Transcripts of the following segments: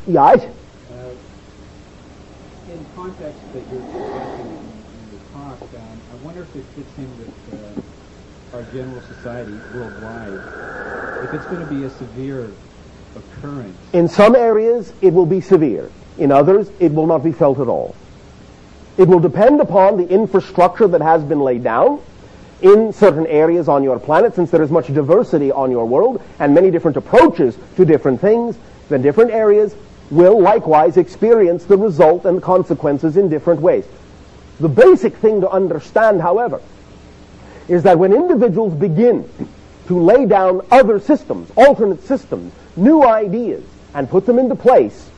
Yes? In context that you're discussing in your talk, I wonder if it fits in with our general society worldwide. If it's going to be a severe occurrence. In some areas, it will be severe. In others, it will not be felt at all. It will depend upon the infrastructure that has been laid down in certain areas on your planet, since there is much diversity on your world and many different approaches to different things. Then different areas will likewise experience the result and consequences in different ways. The basic thing to understand, however, is that when individuals begin to lay down other systems, alternate systems, new ideas, and put them into place,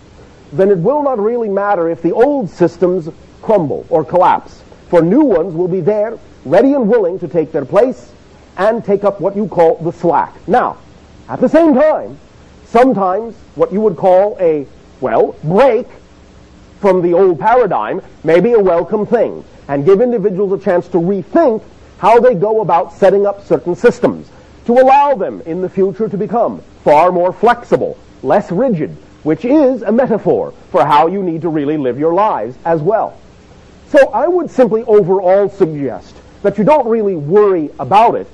then it will not really matter if the old systems crumble or collapse, for new ones will be there, ready and willing to take their place and take up what you call the slack. Now, at the same time, sometimes what you would call a, break from the old paradigm may be a welcome thing and give individuals a chance to rethink how they go about setting up certain systems to allow them in the future to become far more flexible, less rigid, which is a metaphor for how you need to really live your lives as well. So I would simply overall suggest that you don't really worry about it,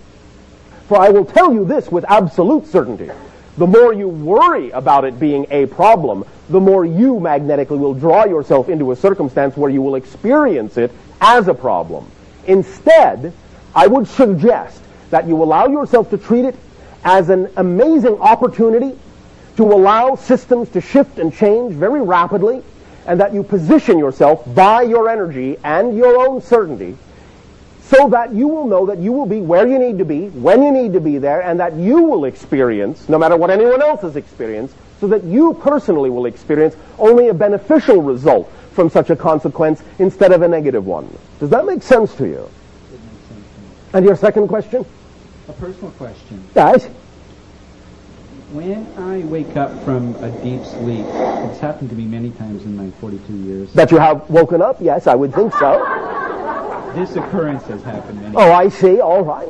for I will tell you this with absolute certainty. The more you worry about it being a problem, the more you magnetically will draw yourself into a circumstance where you will experience it as a problem. Instead, I would suggest that you allow yourself to treat it as an amazing opportunity to allow systems to shift and change very rapidly, and that you position yourself by your energy and your own certainty so that you will know that you will be where you need to be, when you need to be there, and that you will experience, no matter what anyone else has experienced, so that you personally will experience only a beneficial result from such a consequence instead of a negative one. Does that make sense to you? It makes sense to me. And your second question? A personal question. Yes? When I wake up from a deep sleep, it's happened to me many times in my 42 years. That you have woken up? Yes, I would think so. This occurrence has happened many Oh, I see. All right.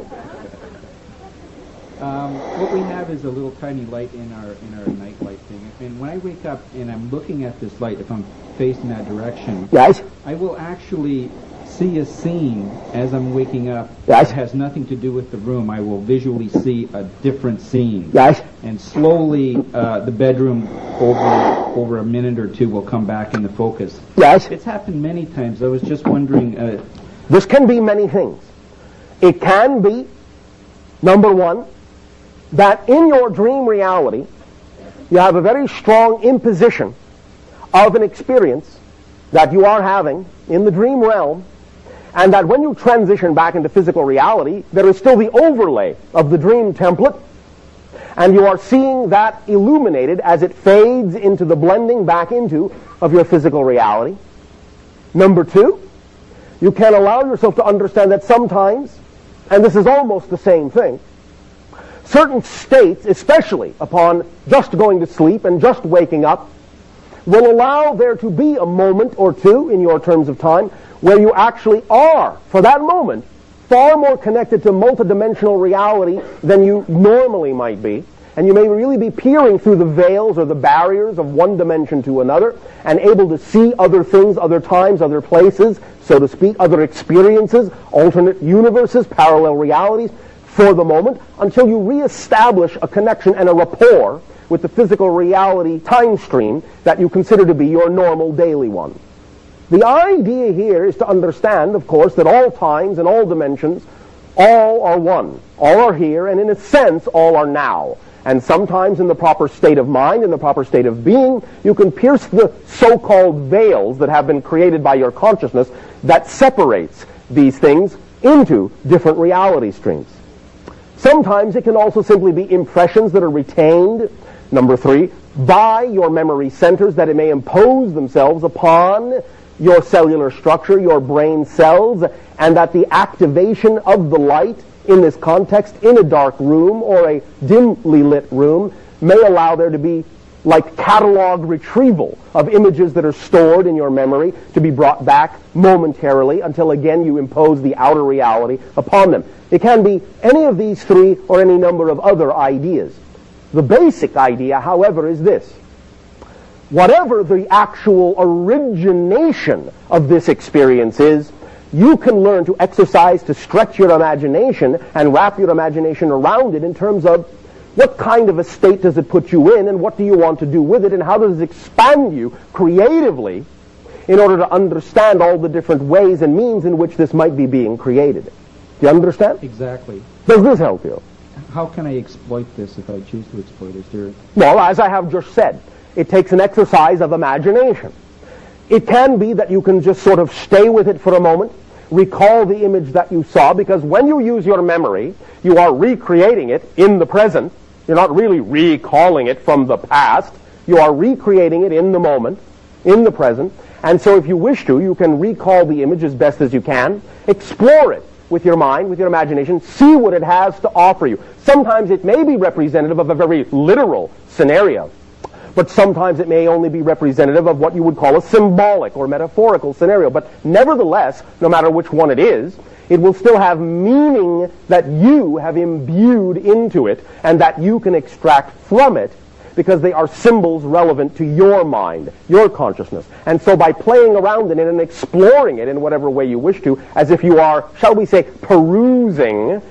What we have is a little tiny light in our night light thing. And when I wake up and I'm looking at this light, if I'm facing that direction, Yes? I will actually see a scene as I'm waking up Yes. that has nothing to do with the room. I will visually see a different scene. Yes? And slowly the bedroom over a minute or two will come back into focus. Yes? It's happened many times. I was just wondering... This can be many things. It can be, number one, that in your dream reality, you have a very strong imposition of an experience that you are having in the dream realm, and that when you transition back into physical reality, there is still the overlay of the dream template, and you are seeing that illuminated as it fades into the blending back into of your physical reality. Number two, you can allow yourself to understand that sometimes, and this is almost the same thing, certain states, especially upon just going to sleep and just waking up, will allow there to be a moment or two in your terms of time where you actually are, for that moment, far more connected to multidimensional reality than you normally might be. And you may really be peering through the veils or the barriers of one dimension to another and able to see other things, other times, other places, so to speak, other experiences, alternate universes, parallel realities for the moment, until you reestablish a connection and a rapport with the physical reality time stream that you consider to be your normal daily one. The idea here is to understand, of course, that all times and all dimensions, all are one. All are here, and in a sense, all are now. And sometimes in the proper state of mind, in the proper state of being, you can pierce the so-called veils that have been created by your consciousness that separates these things into different reality streams. Sometimes it can also simply be impressions that are retained, number three, by your memory centers, that it may impose themselves upon your cellular structure, your brain cells, and that the activation of the light in this context, in a dark room or a dimly lit room, may allow there to be like catalog retrieval of images that are stored in your memory to be brought back momentarily until again you impose the outer reality upon them. It can be any of these three or any number of other ideas. The basic idea, however, is this. whatever the actual origination of this experience is, you can learn to exercise, to stretch your imagination and wrap your imagination around it in terms of what kind of a state does it put you in, and what do you want to do with it, and how does it expand you creatively in order to understand all the different ways and means in which this might be being created. Do you understand? Exactly. Does this help you? How can I exploit this if I choose to exploit it? Is there... Well, as I have just said, it takes an exercise of imagination. It can be that you can just sort of stay with it for a moment, recall the image that you saw, because when you use your memory, you are recreating it in the present. You're not really recalling it from the past. You are recreating it in the moment, in the present. And so if you wish to, you can recall the image as best as you can, explore it with your mind, with your imagination, see what it has to offer you. Sometimes it may be representative of a very literal scenario, but sometimes it may only be representative of what you would call a symbolic or metaphorical scenario. But nevertheless, no matter which one it is, it will still have meaning that you have imbued into it and that you can extract from it, because they are symbols relevant to your mind, your consciousness. And so by playing around in it and exploring it in whatever way you wish to, as if you are, shall we say, perusing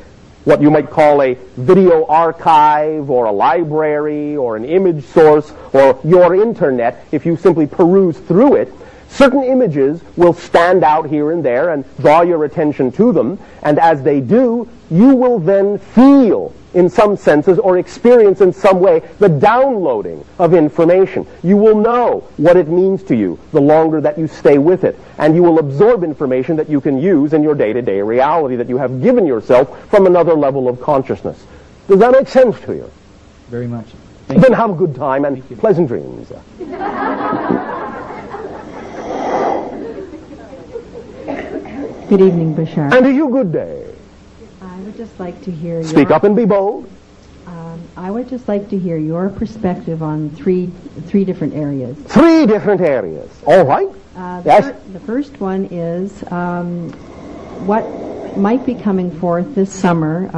what you might call a video archive or a library or an image source or your internet, if you simply peruse through it, certain images will stand out here and there and draw your attention to them, and as they do, you will then feel in some senses or experience in some way the downloading of information. You will know what it means to you the longer that you stay with it, and you will absorb information that you can use in your day-to-day reality that you have given yourself from another level of consciousness. Does that make sense to you? Very much. Then have a good time and pleasant dreams. Good evening, Bashar. And to you, good day. I would just like to hear Speak up and be bold. I would just like to hear your perspective on three different areas. 3 different areas. All right. Yes. The first one is what might be coming forth this summer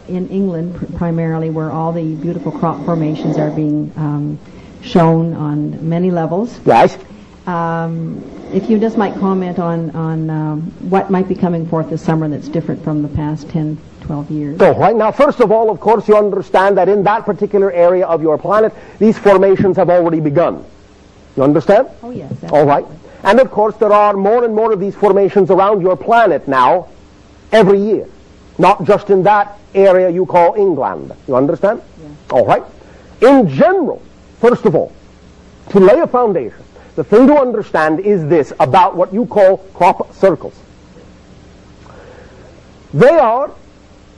in England, primarily, where all the beautiful crop formations are being shown on many levels. Yes. If you just might comment on what might be coming forth this summer that's different from the past 10, 12 years. So, right now, first of all, of course, you understand that in that particular area of your planet, these formations have already begun. You understand? Oh, yes. All right. And, of course, there are more and more of these formations around your planet now, every year. Not just in that area you call England. You understand? Yes. All right. In general, first of all, to lay a foundation, the thing to understand is this about what you call crop circles. They are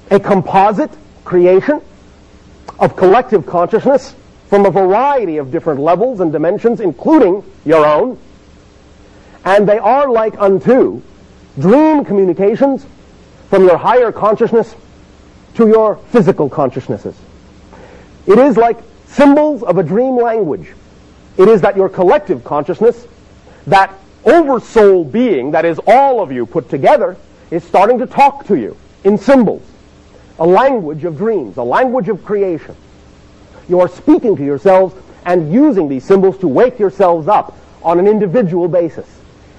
a composite creation of collective consciousness from a variety of different levels and dimensions, including your own. And they are like unto dream communications from your higher consciousness to your physical consciousnesses. It is like symbols of a dream language. It is that your collective consciousness, that oversoul being, that is all of you put together, is starting to talk to you in symbols, a language of dreams, a language of creation. You are speaking to yourselves and using these symbols to wake yourselves up on an individual basis.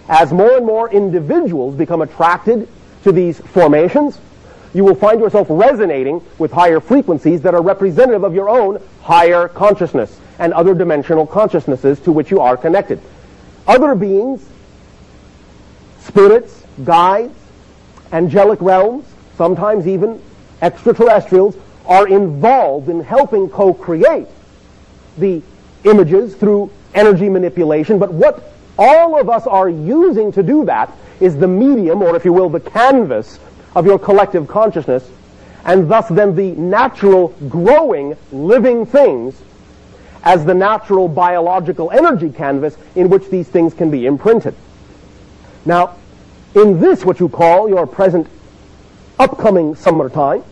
As more and more individuals become attracted to these formations, you will find yourself resonating with higher frequencies that are representative of your own higher consciousness and other dimensional consciousnesses to which you are connected. Other beings, spirits, guides, angelic realms, sometimes even extraterrestrials, are involved in helping co-create the images through energy manipulation. But what all of us are using to do that is the medium, or if you will, the canvas of your collective consciousness, and thus then the natural, growing, living things as the natural biological energy canvas in which these things can be imprinted. Now, in this, what you call your present upcoming summertime,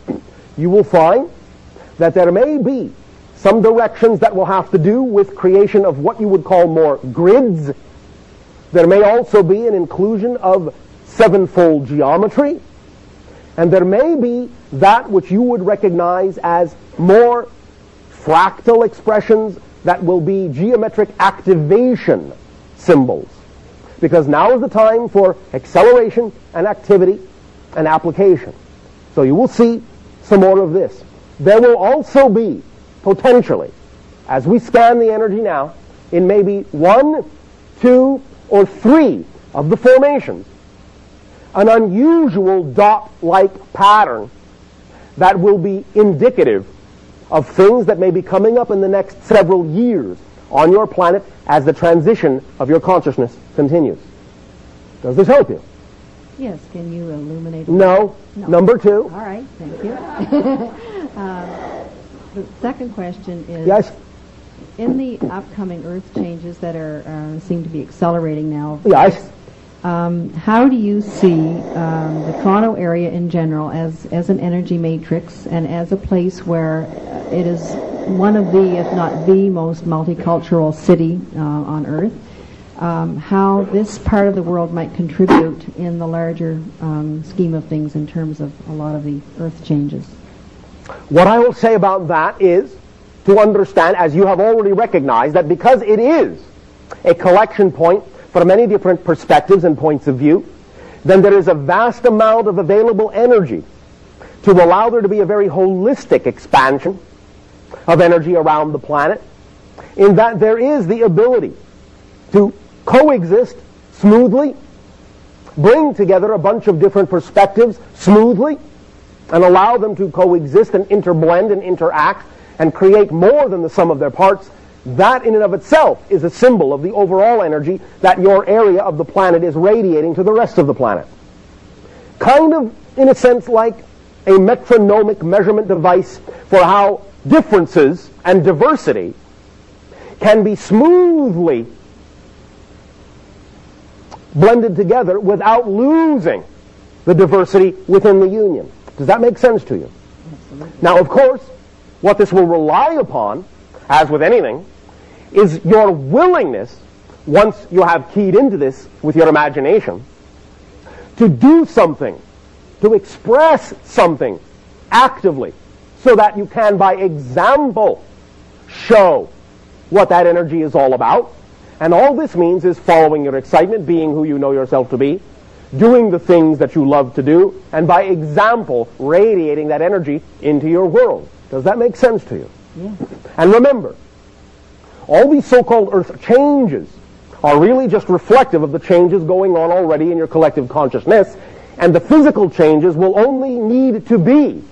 you will find that there may be some directions that will have to do with creation of what you would call more grids. There may also be an inclusion of sevenfold geometry, and there may be that which you would recognize as more fractal expressions that will be geometric activation symbols. Because now is the time for acceleration and activity and application. So you will see some more of this. There will also be, potentially, as we scan the energy now, in maybe 1, 2, or 3 of the formations, an unusual dot-like pattern that will be indicative of things that may be coming up in the next several years on your planet as the transition of your consciousness continues. Does this help you? Yes, can you illuminate? No. Number 2. All right, thank you. The second question is, Yes. in the upcoming Earth changes that are seem to be accelerating now, Yes. how do you see the Toronto area in general as an energy matrix and as a place where it is one of the, if not the most multicultural city on Earth, how this part of the world might contribute in the larger scheme of things in terms of a lot of the Earth changes? What I will say about that is to understand, as you have already recognized, that because it is a collection point for many different perspectives and points of view, then there is a vast amount of available energy to allow there to be a very holistic expansion of energy around the planet, in that there is the ability to coexist smoothly, bring together a bunch of different perspectives smoothly, and allow them to coexist and interblend and interact and create more than the sum of their parts. That in and of itself is a symbol of the overall energy that your area of the planet is radiating to the rest of the planet. Kind of, in a sense, like a metronomic measurement device for how differences and diversity can be smoothly blended together without losing the diversity within the union. Does that make sense to you? Absolutely. Now, of course, what this will rely upon, as with anything, is your willingness, once you have keyed into this with your imagination, to do something, to express something actively, so that you can, by example, show what that energy is all about. And all this means is following your excitement, being who you know yourself to be, doing the things that you love to do, and by example, radiating that energy into your world. Does that make sense to you? Yeah. And remember, all these so-called Earth changes are really just reflective of the changes going on already in your collective consciousness, and the physical changes will only need to be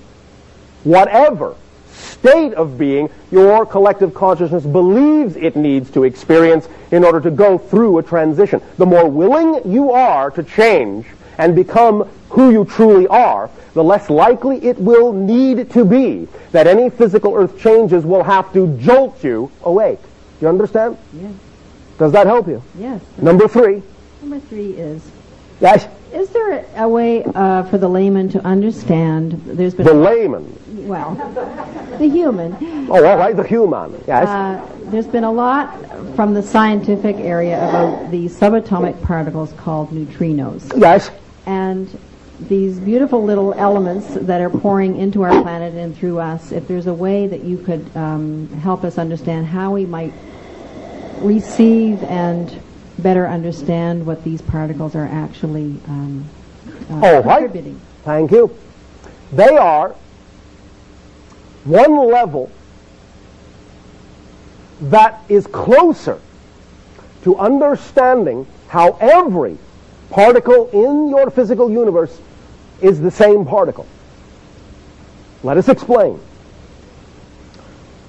whatever state of being your collective consciousness believes it needs to experience in order to go through a transition. The more willing you are to change and become who you truly are, the less likely it will need to be that any physical Earth changes will have to jolt you awake. Do you understand? Yes. Does that help you? Yes. Number 3. Number 3 is, Yes? is there a way for the layman to understand, there's been... The layman. Well, the human. Oh, all right, the human. Yes. There's been a lot from the scientific area about these subatomic particles called neutrinos. Yes. And these beautiful little elements that are pouring into our planet and through us, if there's a way that you could help us understand how we might receive and better understand what these particles are actually All right. contributing. Thank you. They are one level that is closer to understanding how every particle in your physical universe is the same particle. Let us explain.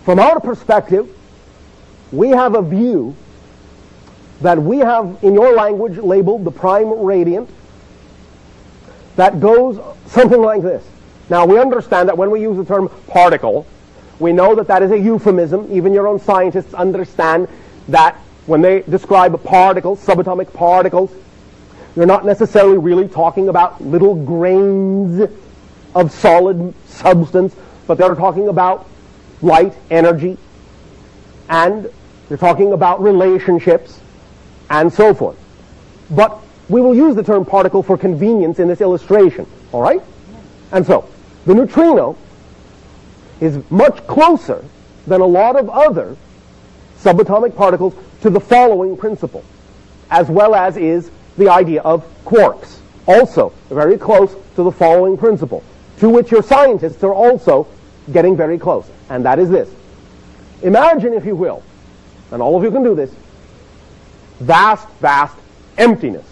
From our perspective, we have a view that we have, in your language, labeled the prime radiant, that goes something like this. Now, we understand that when we use the term particle, we know that that is a euphemism. Even your own scientists understand that when they describe particles, subatomic particles, you're not necessarily really talking about little grains of solid substance, but they're talking about light, energy, and you're talking about relationships, and so forth. But we will use the term particle for convenience in this illustration, all right? And so, the neutrino is much closer than a lot of other subatomic particles to the following principle, as well as is the idea of quarks, also very close to the following principle, to which your scientists are also getting very close, and that is this. Imagine, if you will, and all of you can do this, vast, vast emptiness.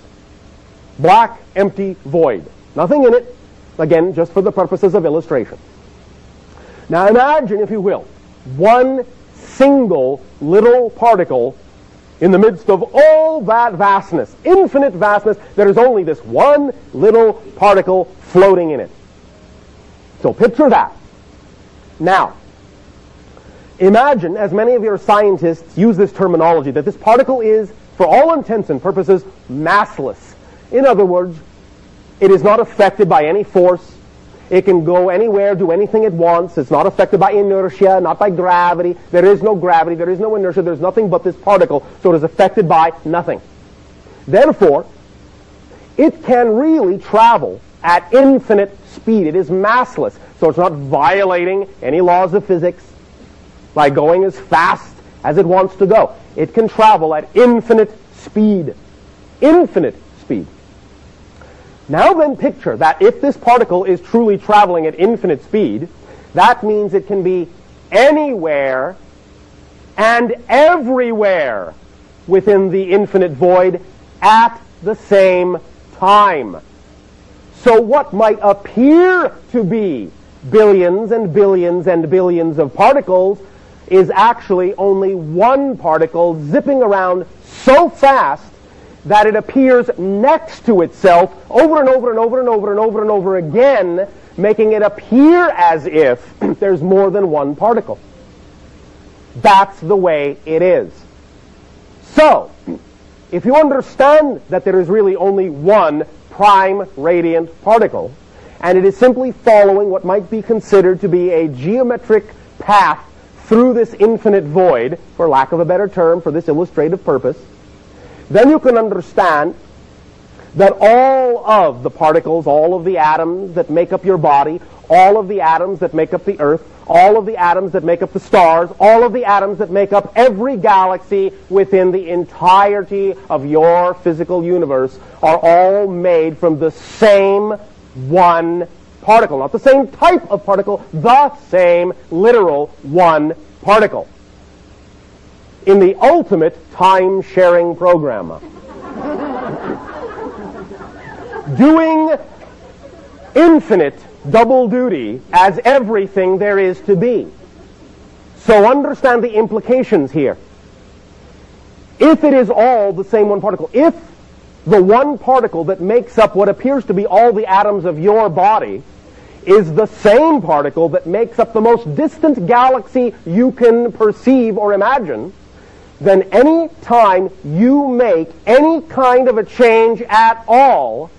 Black, empty, void. Nothing in it, again, just for the purposes of illustration. Now imagine, if you will, one single little particle in the midst of all that vastness, infinite vastness. There is only this one little particle floating in it. So picture that. Now, imagine, as many of your scientists use this terminology, that this particle is, for all intents and purposes, massless. In other words, it is not affected by any force. It can go anywhere, do anything it wants. It's not affected by inertia, not by gravity. There is no gravity, there is no inertia, there's nothing but this particle, so it is affected by nothing. Therefore, it can really travel at infinite speed. It is massless, so it's not violating any laws of physics by going as fast as it wants to go. It can travel at infinite speed. Infinite speed. Now then picture that if this particle is truly traveling at infinite speed, that means it can be anywhere and everywhere within the infinite void at the same time. So what might appear to be billions and billions and billions of particles is actually only one particle zipping around so fast that it appears next to itself over and over and over and over and over and over again, making it appear as if there's more than one particle. That's the way it is. So, if you understand that there is really only one prime radiant particle, and it is simply following what might be considered to be a geometric path through this infinite void, for lack of a better term, for this illustrative purpose, then you can understand that all of the particles, all of the atoms that make up your body, all of the atoms that make up the Earth, all of the atoms that make up the stars, all of the atoms that make up every galaxy within the entirety of your physical universe are all made from the same one particle. Not the same type of particle, the same literal one particle. In the ultimate time-sharing program. Doing infinite double duty as everything there is to be. So understand the implications here. If it is all the same one particle, if the one particle that makes up what appears to be all the atoms of your body is the same particle that makes up the most distant galaxy you can perceive or imagine, then any time you make any kind of a change at all,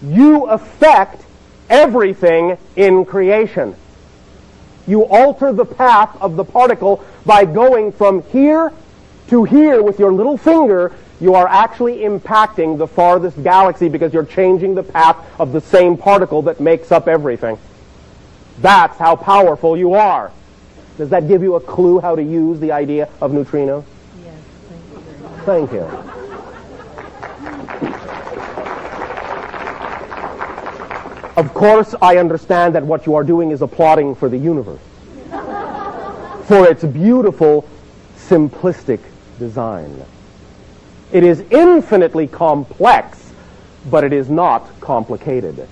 you affect everything in creation. You alter the path of the particle by going from here to here with your little finger. You are actually impacting the farthest galaxy because you're changing the path of the same particle that makes up everything. That's how powerful you are. Does that give you a clue how to use the idea of neutrinos? Yes, thank you very much. Thank you. Of course, I understand that what you are doing is applauding for the universe, for its beautiful, simplistic design. It is infinitely complex, but it is not complicated.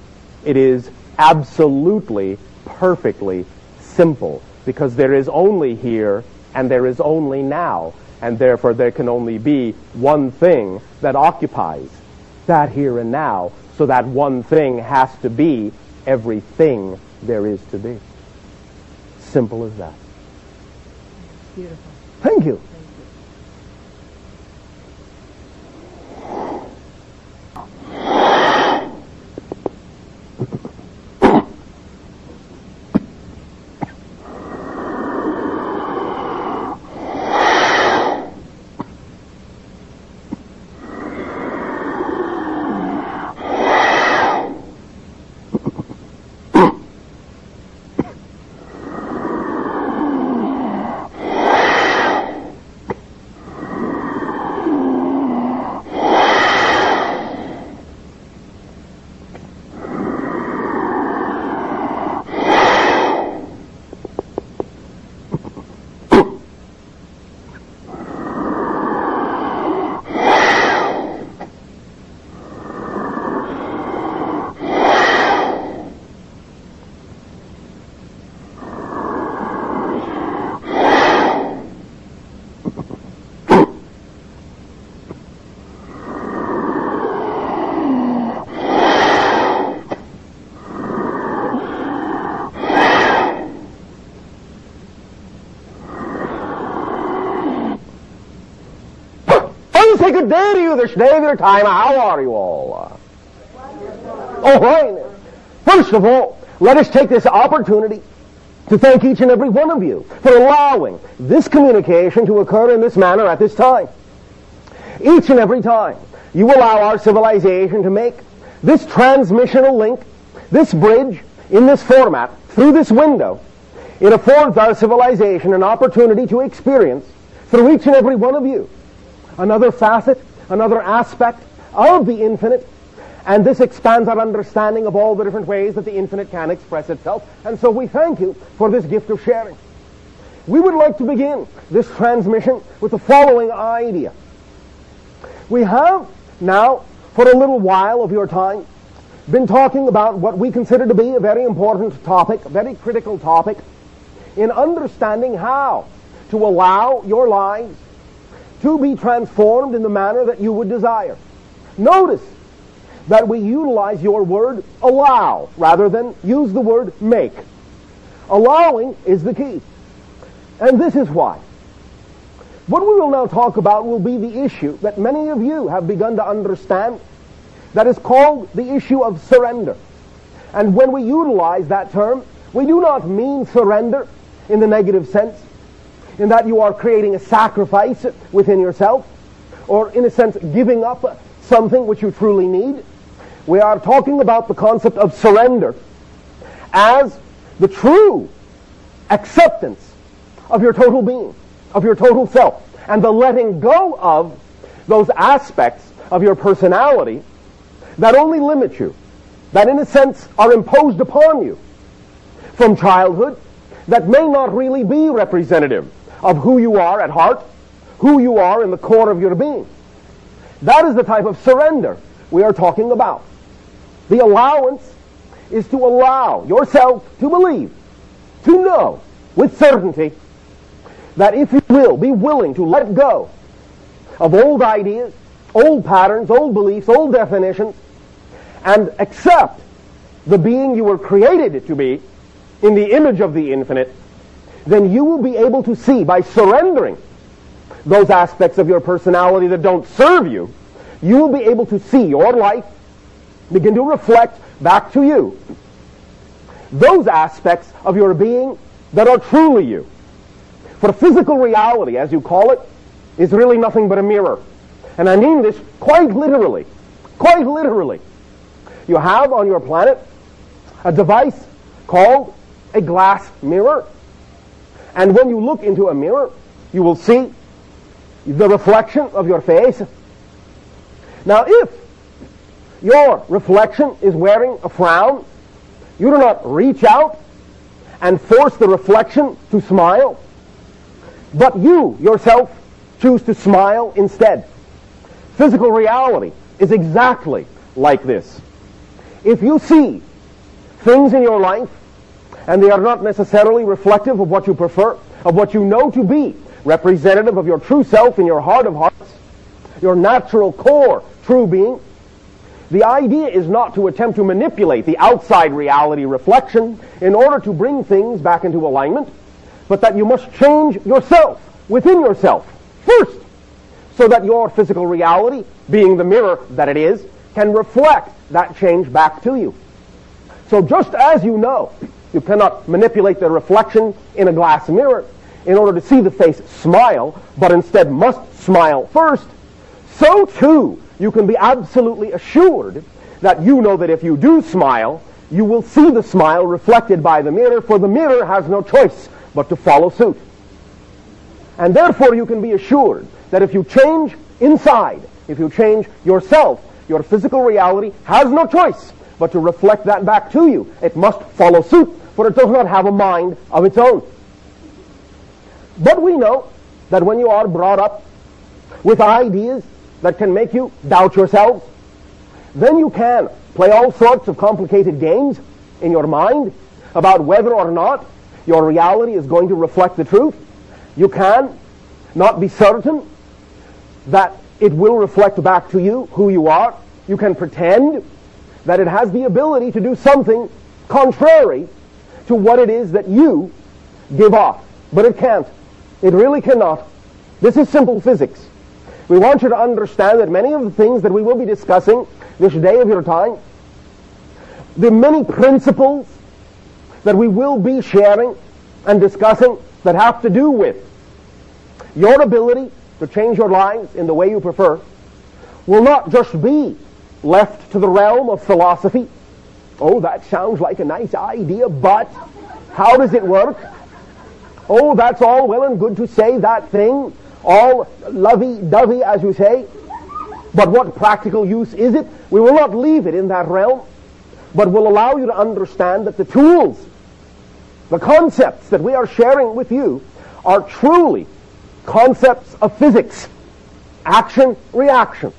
It is absolutely, perfectly simple, because there is only here and there is only now, and therefore there can only be one thing that occupies that here and now, so that one thing has to be everything there is to be. Simple as that. Beautiful. Thank you. say good day to you this day of your time. How are you all? All right. First of all, let us take this opportunity to thank each and every one of you for allowing this communication to occur in this manner at this time. Each and every time you allow our civilization to make this transmissional link, this bridge, in this format, through this window, it affords our civilization an opportunity to experience, through each and every one of you, another facet, another aspect of the infinite, and this expands our understanding of all the different ways that the infinite can express itself. And so we thank you for this gift of sharing. We would like to begin this transmission with the following idea. We have now, for a little while of your time, been talking about what we consider to be a very important topic, a very critical topic, in understanding how to allow your lives to be transformed in the manner that you would desire. Notice that we utilize your word allow rather than use the word make. Allowing is the key. And this is why. What we will now talk about will be the issue that many of you have begun to understand, that is called the issue of surrender. And when we utilize that term, we do not mean surrender in the negative sense, in that you are creating a sacrifice within yourself, or in a sense giving up something which you truly need. We are talking about the concept of surrender as the true acceptance of your total being, of your total self, and the letting go of those aspects of your personality that only limit you, that in a sense are imposed upon you from childhood, that may not really be representative of who you are at heart, who you are in the core of your being. That is the type of surrender we are talking about. The allowance is to allow yourself to believe, to know with certainty, that if you will be willing to let go of old ideas, old patterns, old beliefs, old definitions, and accept the being you were created to be in the image of the infinite, then you will be able to see, by surrendering those aspects of your personality that don't serve you, you will be able to see your life begin to reflect back to you those aspects of your being that are truly you. For physical reality, as you call it, is really nothing but a mirror. And I mean this quite literally. Quite literally. You have on your planet a device called a glass mirror. And when you look into a mirror, you will see the reflection of your face. Now, if your reflection is wearing a frown, you do not reach out and force the reflection to smile, but you yourself choose to smile instead. Physical reality is exactly like this. If you see things in your life and they are not necessarily reflective of what you prefer, of what you know to be representative of your true self in your heart of hearts, your natural core true being, the idea is not to attempt to manipulate the outside reality reflection in order to bring things back into alignment, but that you must change yourself, within yourself, first, so that your physical reality, being the mirror that it is, can reflect that change back to you. So just as you know, you cannot manipulate the reflection in a glass mirror in order to see the face smile, but instead must smile first, so too you can be absolutely assured that you know that if you do smile, you will see the smile reflected by the mirror, for the mirror has no choice but to follow suit. And therefore you can be assured that if you change inside, if you change yourself, your physical reality has no choice but to reflect that back to you. It must follow suit, for it does not have a mind of its own. But we know that when you are brought up with ideas that can make you doubt yourselves, then you can play all sorts of complicated games in your mind about whether or not your reality is going to reflect the truth. You can not be certain that it will reflect back to you who you are. You can pretend that it has the ability to do something contrary to what it is that you give off. But it can't. It really cannot. This is simple physics. We want you to understand that many of the things that we will be discussing this day of your time, the many principles that we will be sharing and discussing that have to do with your ability to change your lives in the way you prefer, will not just be left to the realm of philosophy. Oh, that sounds like a nice idea, but how does it work? Oh, that's all well and good to say that thing, all lovey-dovey, as you say, but what practical use is it? We will not leave it in that realm, but will allow you to understand that the tools, the concepts that we are sharing with you are truly concepts of physics, action, reaction.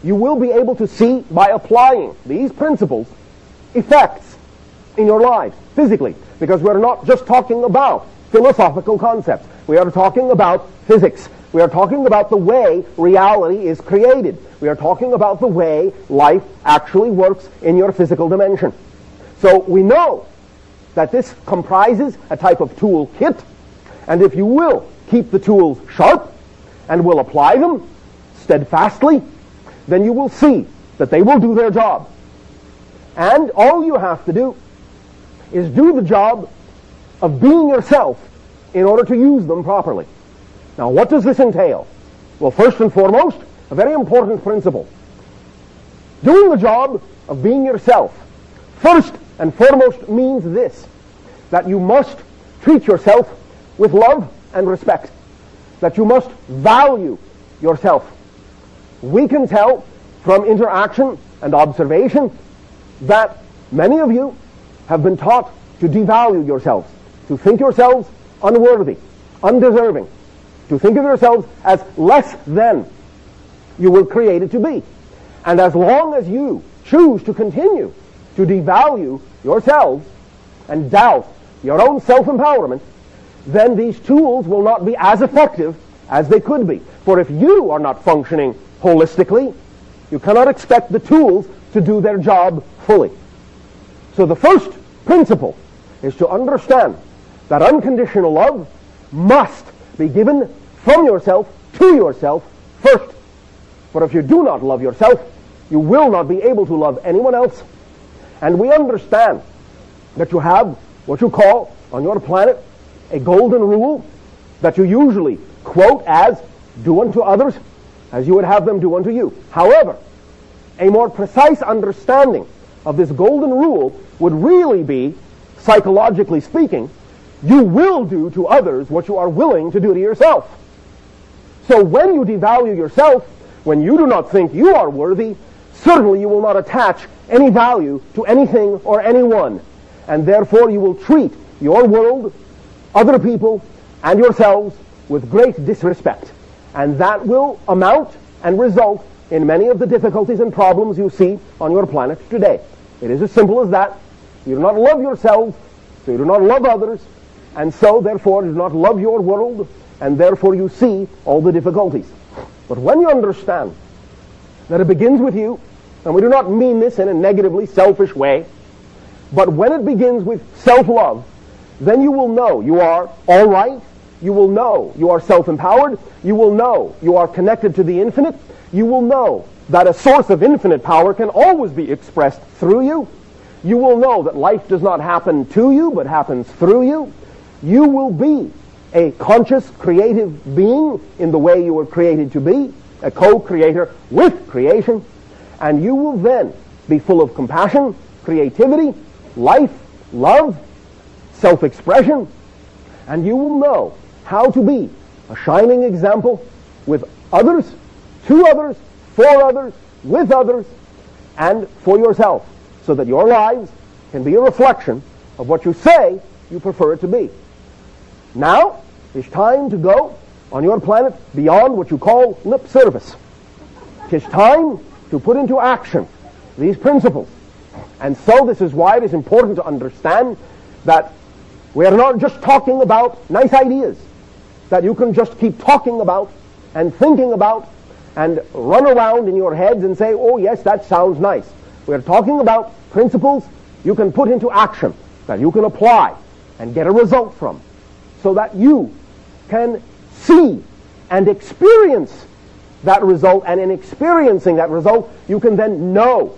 You will be able to see, by applying these principles, effects in your lives, physically, because we're not just talking about philosophical concepts. We are talking about physics. We are talking about the way reality is created. We are talking about the way life actually works in your physical dimension. So we know that this comprises a type of tool kit, and if you will keep the tools sharp and will apply them steadfastly, then you will see that they will do their job. And all you have to do is do the job of being yourself in order to use them properly. Now, what does this entail? Well, first and foremost, a very important principle. Doing the job of being yourself, first and foremost, means this, that you must treat yourself with love and respect, that you must value yourself. We can tell from interaction and observation that many of you have been taught to devalue yourselves, to think yourselves unworthy, undeserving, to think of yourselves as less than you were created to be. And as long as you choose to continue to devalue yourselves and doubt your own self-empowerment, then these tools will not be as effective as they could be. For if you are not functioning holistically, you cannot expect the tools to do their job fully. So the first principle is to understand that unconditional love must be given from yourself to yourself first. For if you do not love yourself, you will not be able to love anyone else. And we understand that you have what you call on your planet a golden rule that you usually quote as, do unto others as you would have them do unto you. However, a more precise understanding of this golden rule would really be, psychologically speaking, you will do to others what you are willing to do to yourself. So when you devalue yourself, when you do not think you are worthy, certainly you will not attach any value to anything or anyone, and therefore you will treat your world, other people, and yourselves with great disrespect. And that will amount and result in many of the difficulties and problems you see on your planet today. It is as simple as that. You do not love yourselves, so you do not love others, and so therefore you do not love your world, and therefore you see all the difficulties. But when you understand that it begins with you, and we do not mean this in a negatively selfish way, but when it begins with self-love, then you will know you are all right, you will know you are self-empowered, you will know you are connected to the infinite, you will know that a source of infinite power can always be expressed through you, you will know that life does not happen to you but happens through you, you will be a conscious, creative being in the way you were created to be, a co-creator with creation, and you will then be full of compassion, creativity, life, love, self-expression, and you will know how to be a shining example with others, to others, for others, with others, and for yourself, so that your lives can be a reflection of what you say you prefer it to be. Now, it's time to go on your planet beyond what you call lip service. It's time to put into action these principles. And so this is why it is important to understand that we are not just talking about nice ideas that you can just keep talking about and thinking about and run around in your heads and say, oh yes, that sounds nice. We are talking about principles you can put into action, that you can apply and get a result from, so that you can see and experience that result, and in experiencing that result, you can then know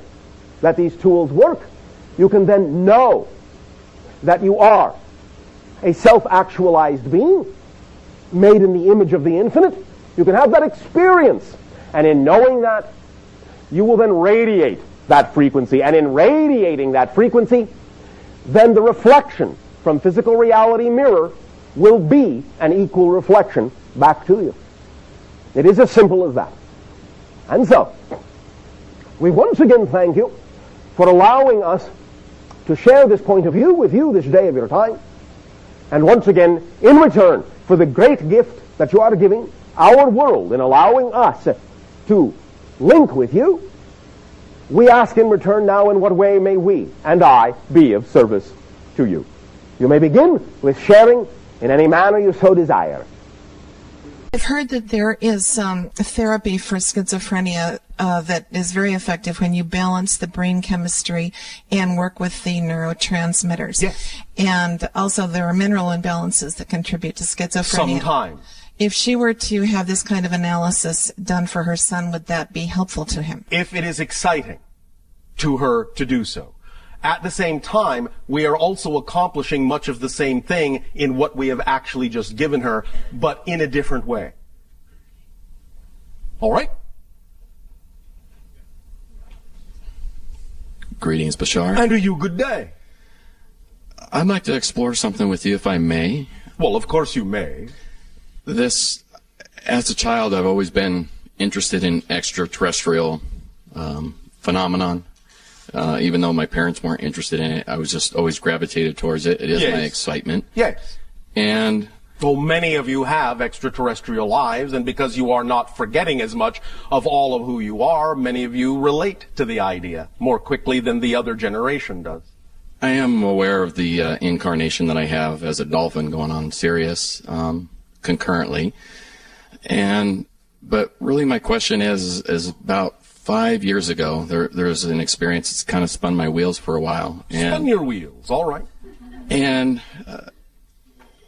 that these tools work. You can then know that you are a self-actualized being made in the image of the infinite. You can have that experience. And in knowing that, you will then radiate that frequency. And in radiating that frequency, then the reflection from physical reality mirror will be an equal reflection back to you. It is as simple as that. And so, we once again thank you for allowing us to share this point of view with you this day of your time. And once again, in return for the great gift that you are giving our world in allowing us to link with you, we ask in return now, in what way may we and I be of service to you? You may begin with sharing in any manner you so desire. I've heard that there is a therapy for schizophrenia that is very effective when you balance the brain chemistry and work with the neurotransmitters. Yes. And also there are mineral imbalances that contribute to schizophrenia. Sometimes. If she were to have this kind of analysis done for her son, would that be helpful to him? If it is exciting to her to do so. At the same time, we are also accomplishing much of the same thing in what we have actually just given her, but in a different way. All right? Greetings, Bashar. And to you, good day. I'd like to explore something with you, if I may. Well, of course you may. As a child, I've always been interested in extraterrestrial phenomenon. Even though my parents weren't interested in it, I was just always gravitated towards it. It is my excitement. Yes. And well, many of you have extraterrestrial lives, and because you are not forgetting as much of all of who you are, many of you relate to the idea more quickly than the other generation does. I am aware of the incarnation that I have as a dolphin going on Sirius concurrently. But really my question is about 5 years ago, there was an experience that's kind of spun my wheels for a while. Spun your wheels, all right. And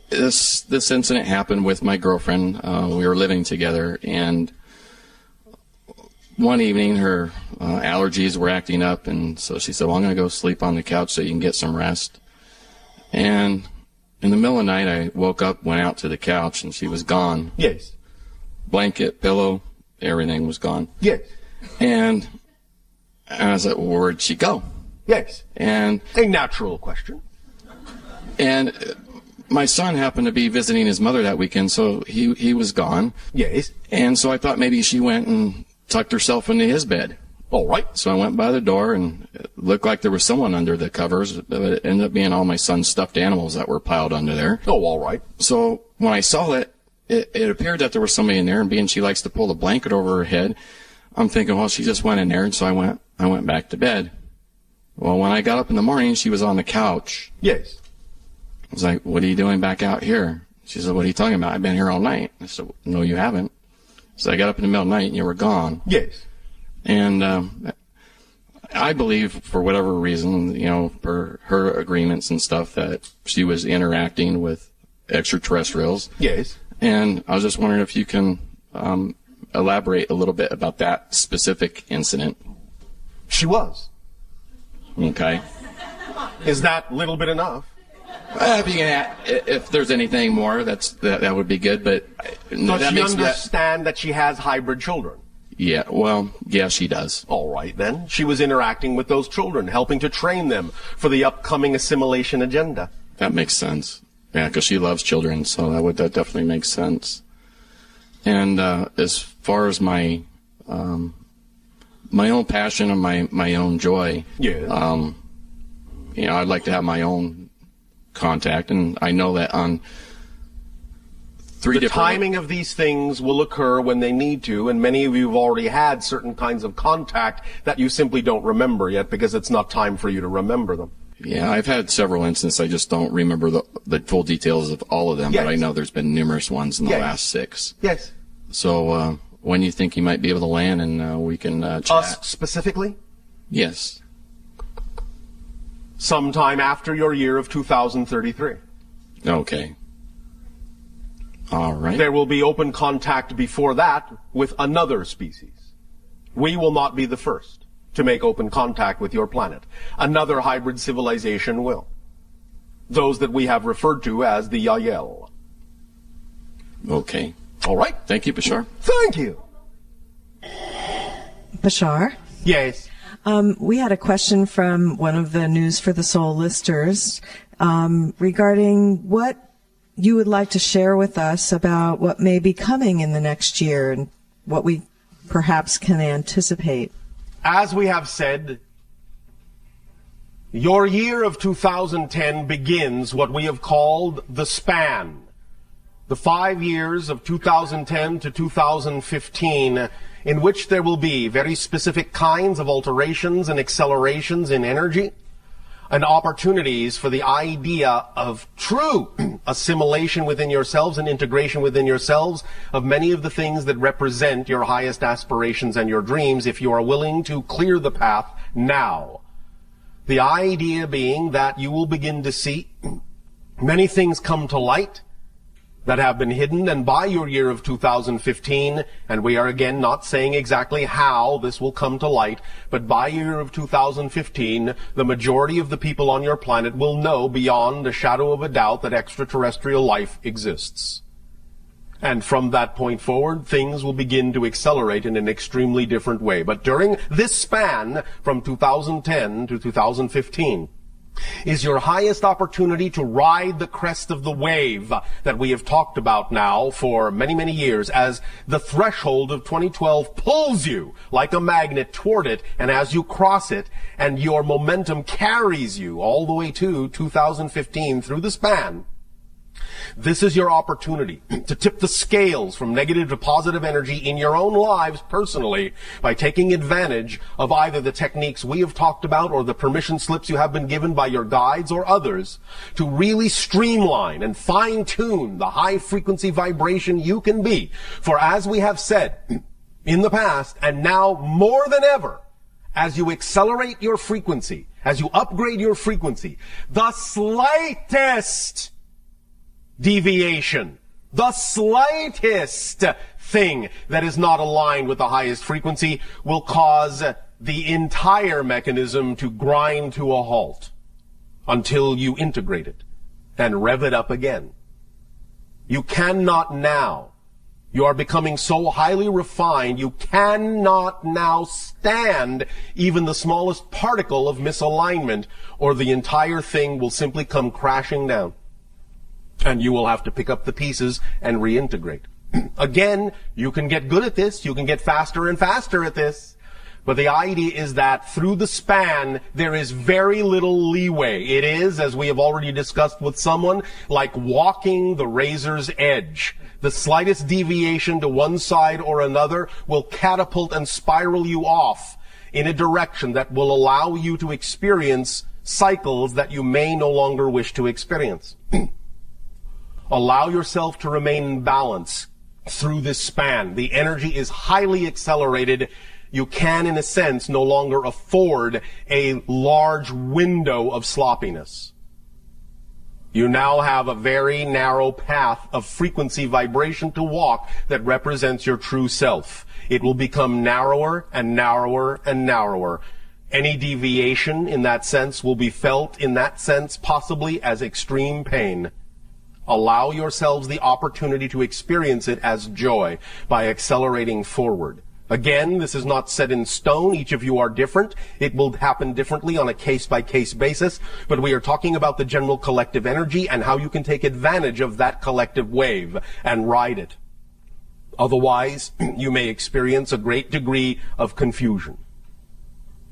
this incident happened with my girlfriend. We were living together, and one evening her allergies were acting up, and so she said, well, I'm going to go sleep on the couch so you can get some rest. And in the middle of the night, I woke up, went out to the couch, and she was gone. Yes. Blanket, pillow, everything was gone. Yes. And I was like, well, where'd she go? Yes. And a natural question. And my son happened to be visiting his mother that weekend, so he was gone. Yes. And so I thought maybe she went and tucked herself into his bed. All right. So I went by the door, and it looked like there was someone under the covers, but it ended up being all my son's stuffed animals that were piled under there. Oh, all right. So when I saw it, it appeared that there was somebody in there, and being she likes to pull the blanket over her head, I'm thinking, well, she just went in there, and so I went back to bed. Well, when I got up in the morning, she was on the couch. Yes. I was like, what are you doing back out here? She said, what are you talking about? I've been here all night. I said, no, you haven't. So I got up in the middle of the night, and you were gone. Yes. And I believe, for whatever reason, for her agreements and stuff, that she was interacting with extraterrestrials. Yes. And I was just wondering if you can elaborate a little bit about that specific incident. She was. Okay. Is that little bit enough? If you can if there's anything more, that would be good. But does she understand that she has hybrid children? Yeah. Well, yeah, she does. All right, then. She was interacting with those children, helping to train them for the upcoming assimilation agenda. That makes sense. Yeah, because she loves children, so that definitely makes sense. And as far as my own passion and my own joy, yeah. I'd like to have my own contact, and I know that on the timing of these things will occur when they need to, and many of you have already had certain kinds of contact that you simply don't remember yet because it's not time for you to remember them. Yeah, I've had several instances. I just don't remember the full details of all of them, yes. But I know there's been numerous ones in the last 6. Yes. So when you think you might be able to land, and we can chat. Us specifically? Yes. Sometime after your year of 2033. Okay. All right. There will be open contact before that with another species. We will not be the first to make open contact with your planet. Another hybrid civilization will. Those that we have referred to as the Yael. Okay. All right. Thank you, Bashar. Thank you. Bashar? Yes. We had a question from one of the News for the Soul listers regarding what you would like to share with us about what may be coming in the next year and what we perhaps can anticipate. As we have said, your year of 2010 begins what we have called the span. The 5 years of 2010 to 2015, in which there will be very specific kinds of alterations and accelerations in energy and opportunities for the idea of true assimilation within yourselves and integration within yourselves of many of the things that represent your highest aspirations and your dreams, if you are willing to clear the path now. The idea being that you will begin to see many things come to light that have been hidden, and by your year of 2015, and we are again not saying exactly how this will come to light, but by year of 2015, the majority of the people on your planet will know beyond a shadow of a doubt that extraterrestrial life exists. And from that point forward, things will begin to accelerate in an extremely different way. But during this span, from 2010 to 2015, is your highest opportunity to ride the crest of the wave that we have talked about now for many, many years, as the threshold of 2012 pulls you like a magnet toward it, and as you cross it, and your momentum carries you all the way to 2015 through the span. This is your opportunity to tip the scales from negative to positive energy in your own lives personally by taking advantage of either the techniques we have talked about or the permission slips you have been given by your guides or others to really streamline and fine-tune the high-frequency vibration you can be. For as we have said in the past, and now more than ever, as you accelerate your frequency, as you upgrade your frequency, the slightest deviation, the slightest thing that is not aligned with the highest frequency will cause the entire mechanism to grind to a halt until you integrate it and rev it up again. You cannot now. You are becoming so highly refined, you cannot now stand even the smallest particle of misalignment, or the entire thing will simply come crashing down. And you will have to pick up the pieces and reintegrate. Again, you can get good at this. You can get faster and faster at this. But the idea is that through the span, there is very little leeway. It is, as we have already discussed with someone, like walking the razor's edge. The slightest deviation to one side or another will catapult and spiral you off in a direction that will allow you to experience cycles that you may no longer wish to experience. Allow yourself to remain in balance through this span. The energy is highly accelerated. You can, in a sense, no longer afford a large window of sloppiness. You now have a very narrow path of frequency vibration to walk that represents your true self. It will become narrower and narrower and narrower. Any deviation in that sense will be felt in that sense possibly as extreme pain. Allow yourselves the opportunity to experience it as joy by accelerating forward. Again, this is not set in stone. Each of you are different. It will happen differently on a case-by-case basis, but we are talking about the general collective energy and how you can take advantage of that collective wave and ride it. Otherwise, you may experience a great degree of confusion.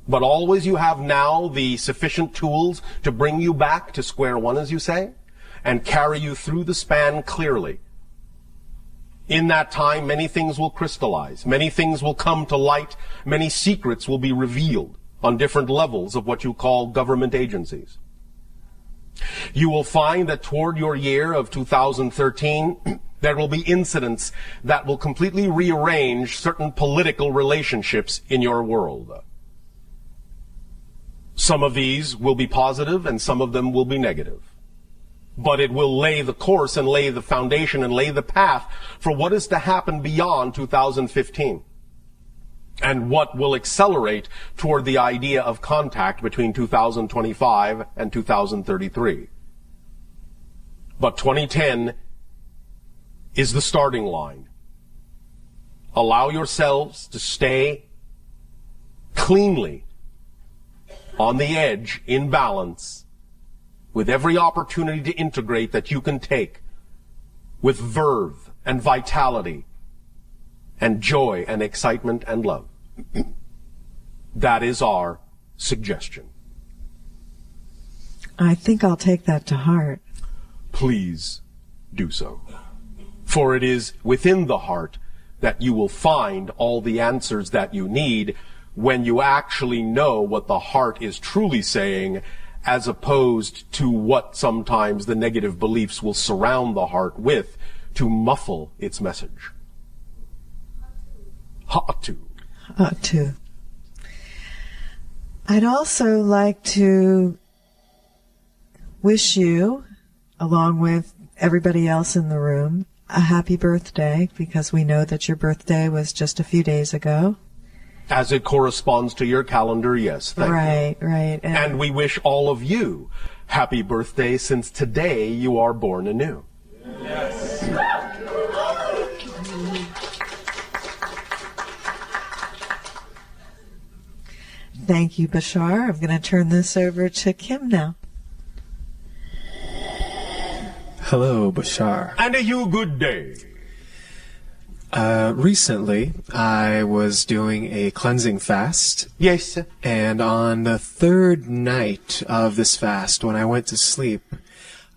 But always you have now the sufficient tools to bring you back to square one, as you say, and carry you through the span clearly. In that time, many things will crystallize. Many things will come to light. Many secrets will be revealed on different levels of what you call government agencies. You will find that toward your year of 2013, there will be incidents that will completely rearrange certain political relationships in your world. Some of these will be positive and some of them will be negative. but it will lay the course and lay the foundation and lay the path for what is to happen beyond 2015 and what will accelerate toward the idea of contact between 2025 and 2033. But 2010 is the starting line. Allow yourselves to stay cleanly on the edge, in balance, with every opportunity to integrate that you can take, with verve and vitality and joy and excitement and love. That is our suggestion. I think I'll take that to heart. Please do so. For it is within the heart that you will find all the answers that you need when you actually know what the heart is truly saying, as opposed to what sometimes the negative beliefs will surround the heart with to muffle its message. Ha'atu. Ha'atu. I'd also like to wish you, along with everybody else in the room, a happy birthday, because we know that your birthday was just a few days ago. As it corresponds to your calendar, yes. Thank you. Right. And we wish all of you happy birthday, since today you are born anew. Yes. Thank you, Bashar. I'm going to turn this over to Kim now. Hello, Bashar. And a you good day. Recently, I was doing a cleansing fast. Yes, sir. And on the third night of this fast, when I went to sleep,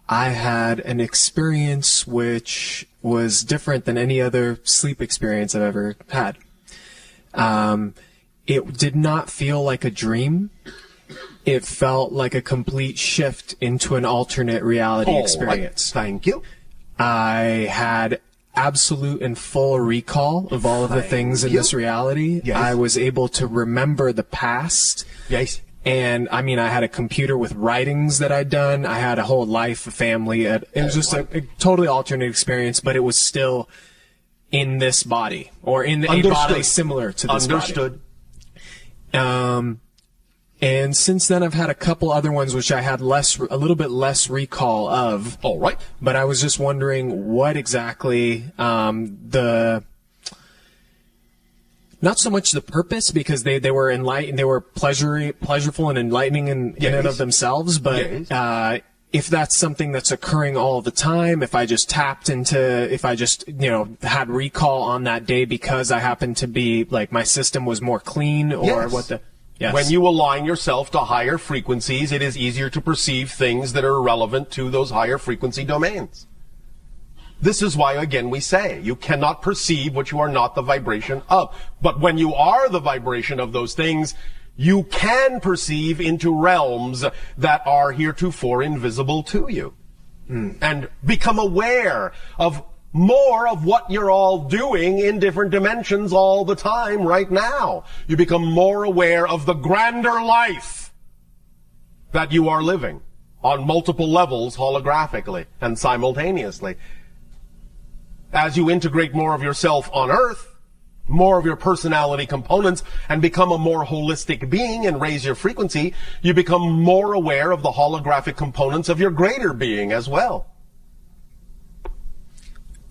I had an experience which was different than any other sleep experience I've ever had. It did not feel like a dream. It felt like a complete shift into an alternate reality experience. Thank you. I had absolute and full recall of all of the things in this reality. Yes. I was able to remember the past. Yes. And I mean, I had a computer with writings that I'd done. I had a whole life, a family. It was just a totally alternate experience, but it was still in this body, or in a body similar to this Understood. body. And since then, I've had a couple other ones which I had a little bit less recall of. All right. But I was just wondering what exactly not so much the purpose, because they were enlightened, they were pleasureful and enlightening in and of themselves. But if that's something that's occurring all the time, if I just had recall on that day because I happened to be like my system was more clean, or what the. Yes. When you align yourself to higher frequencies, it is easier to perceive things that are relevant to those higher frequency domains. This is why, again, we say you cannot perceive what you are not the vibration of. But when you are the vibration of those things, you can perceive into realms that are heretofore invisible to you. And become aware of more of what you're all doing in different dimensions all the time right now. You become more aware of the grander life that you are living on multiple levels holographically and simultaneously. As you integrate more of yourself on Earth, more of your personality components, and become a more holistic being and raise your frequency, you become more aware of the holographic components of your greater being as well.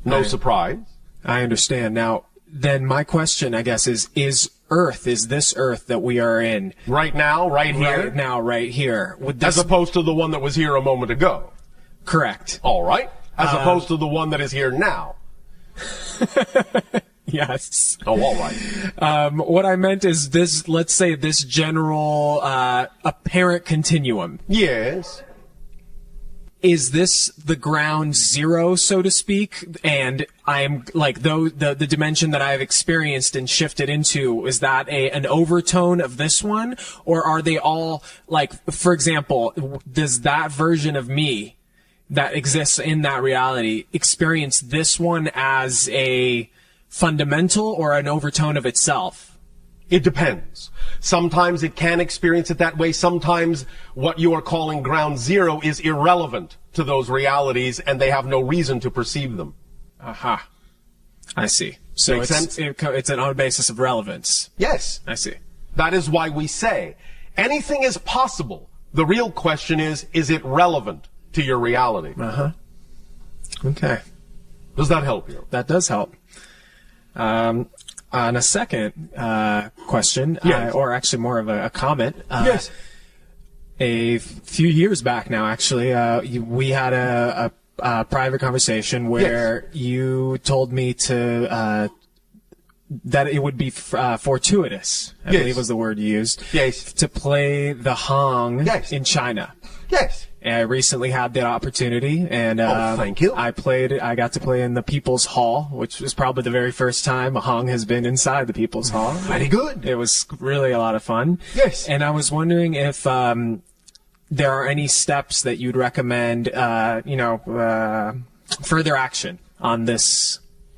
No surprise. I understand. Now, then my question, I guess, is this Earth that we are in? Right now, right here? Right now, right here. As opposed to the one that was here a moment ago? Correct. All right. As opposed to the one that is here now? Yes. Oh, all right. What I meant is this, let's say this general, apparent continuum. Yes. Is this the ground zero, so to speak? And I'm like, the dimension that I've experienced and shifted into, is that an overtone of this one? Or are they all, like, for example, does that version of me that exists in that reality experience this one as a fundamental or an overtone of itself? It depends. Sometimes it can experience it that way. Sometimes what you are calling ground zero is irrelevant to those realities, and they have no reason to perceive them. Aha. I see. So Makes sense? it's on a basis of relevance. Yes. I see. That is why we say anything is possible. The real question is it relevant to your reality? Uh-huh. Okay. Does that help you? That does help. On a second question, Yes. or actually more of a comment. Yes. A few years back now, actually, we had a private conversation where you told me to that it would be fortuitous, I Yes. believe was the word you used, Yes. to play the Hong Yes. in China. Yes. And I recently had that opportunity, and thank you. I got to play in the People's Hall, which was probably the very first time a Hong has been inside the People's Hall. Very good. It was really a lot of fun. Yes. And I was wondering if there are any steps that you'd recommend, further action on this.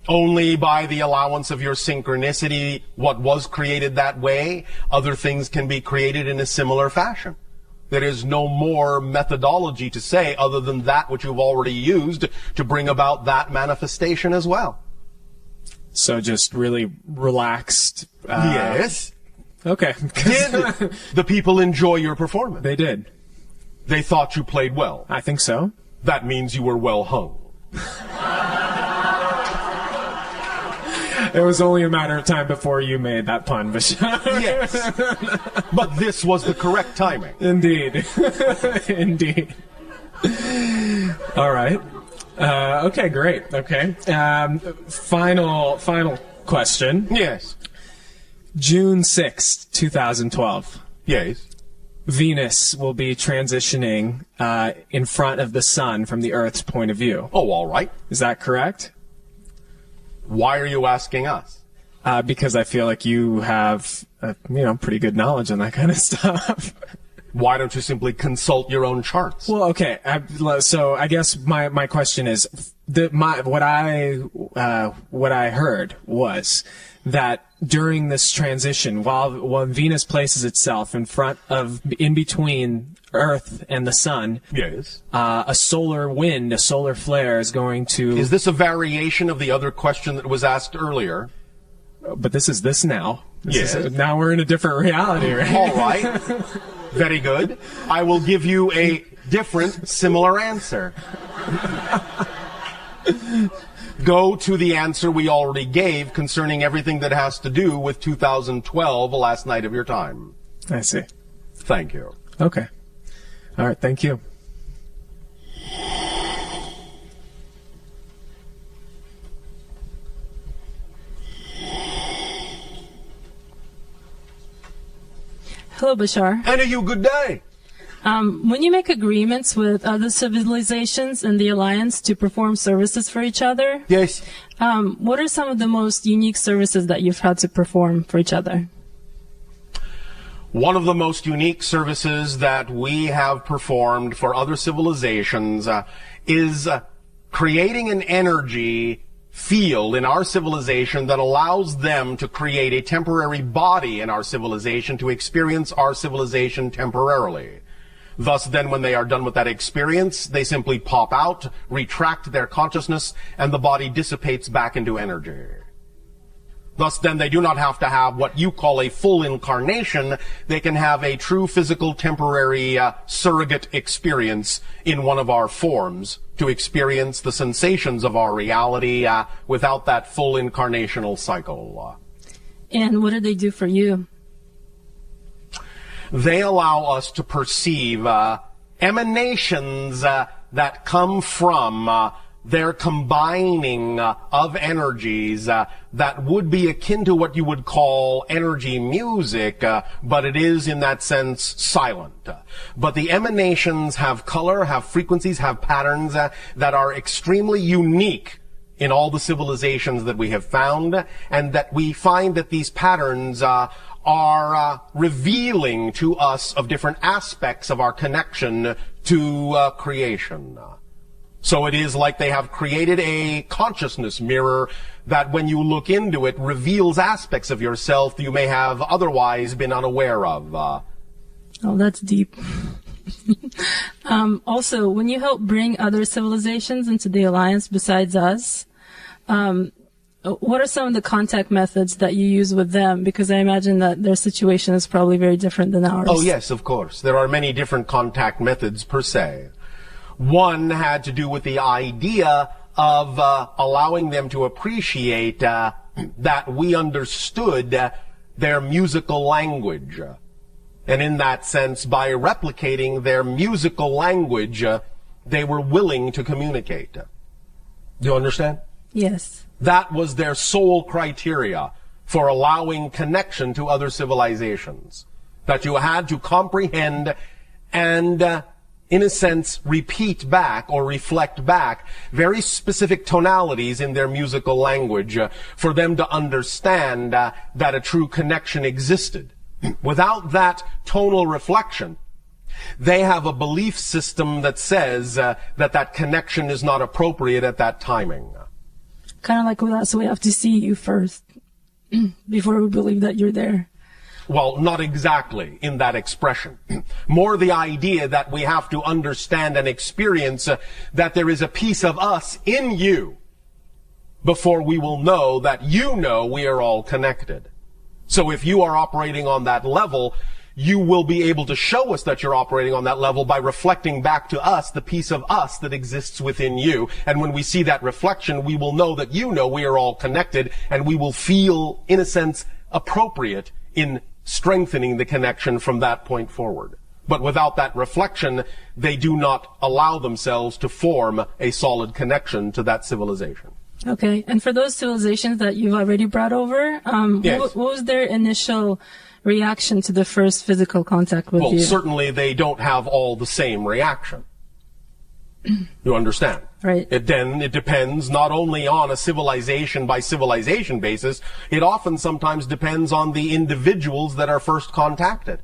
Only by the allowance of your synchronicity, what was created that way, other things can be created in a similar fashion. There is no more methodology to say other than that which you've already used to bring about that manifestation as well. So just really relaxed. Yes. Okay. Did the people enjoy your performance? They did. They thought you played well. I think so. That means you were well hung. It was only a matter of time before you made that pun, Bashar. Yes. But this was the correct timing. Indeed. Indeed. All right. Okay, great. Okay. Final question. Yes. June 6th, 2012. Yes. Venus will be transitioning in front of the sun from the Earth's point of view. Oh, all right. Is that correct? Why are you asking us? Because I feel like you have, pretty good knowledge on that kind of stuff. Why don't you simply consult your own charts? Well, okay. So I guess my question is, what I heard was that during this transition, while Venus places itself in between Earth and the sun, Yes. a solar wind, a solar flare is going to. Is this a variation of the other question that was asked earlier? But this is this now. Yes. Now we're in a different reality, right? All right. Very good. I will give you a different, similar answer. Go to the answer we already gave concerning everything that has to do with 2012, the last night of your time. I see. Thank you. Okay. All right. Thank you. Hello, Bashar. And you good day. When you make agreements with other civilizations in the Alliance to perform services for each other, Yes. what are some of the most unique services that you've had to perform for each other? One of the most unique services that we have performed for other civilizations is creating an energy field in our civilization that allows them to create a temporary body in our civilization to experience our civilization temporarily. Thus, then, when they are done with that experience, they simply pop out, retract their consciousness, and the body dissipates back into energy. Thus, then, they do not have to have what you call a full incarnation. They can have a true physical temporary surrogate experience in one of our forms to experience the sensations of our reality without that full incarnational cycle. And what do they do for you? They allow us to perceive emanations that come from their combining of energies that would be akin to what you would call energy music, but it is in that sense silent. But the emanations have color, have frequencies, have patterns that are extremely unique in all the civilizations that we have found, and that we find that these patterns are revealing to us of different aspects of our connection to creation. So it is like they have created a consciousness mirror that when you look into it reveals aspects of yourself you may have otherwise been unaware of. Oh, that's deep. Also, when you help bring other civilizations into the alliance besides us, what are some of the contact methods that you use with them? Because I imagine that their situation is probably very different than ours. Oh, yes, of course. There are many different contact methods per se. One had to do with the idea of allowing them to appreciate that we understood their musical language. And in that sense, by replicating their musical language, they were willing to communicate. Do you understand? Yes. That was their sole criteria for allowing connection to other civilizations. That you had to comprehend and, in a sense, repeat back or reflect back very specific tonalities in their musical language for them to understand that a true connection existed. Without that tonal reflection, they have a belief system that says that connection is not appropriate at that timing. Kind of like with us, we have to see you first before we believe that you're there. Well, not exactly in that expression. More the idea that we have to understand and experience that there is a piece of us in you before we will know that you know we are all connected. So if you are operating on that level, you will be able to show us that you're operating on that level by reflecting back to us the piece of us that exists within you. And when we see that reflection, we will know that you know we are all connected, and we will feel, in a sense, appropriate in strengthening the connection from that point forward. But without that reflection, they do not allow themselves to form a solid connection to that civilization. Okay, and for those civilizations that you've already brought over, yes. what was their initial reaction to the first physical contact with you? Well, certainly they don't have all the same reaction. You understand? Right. It depends not only on a civilization by civilization basis, it often sometimes depends on the individuals that are first contacted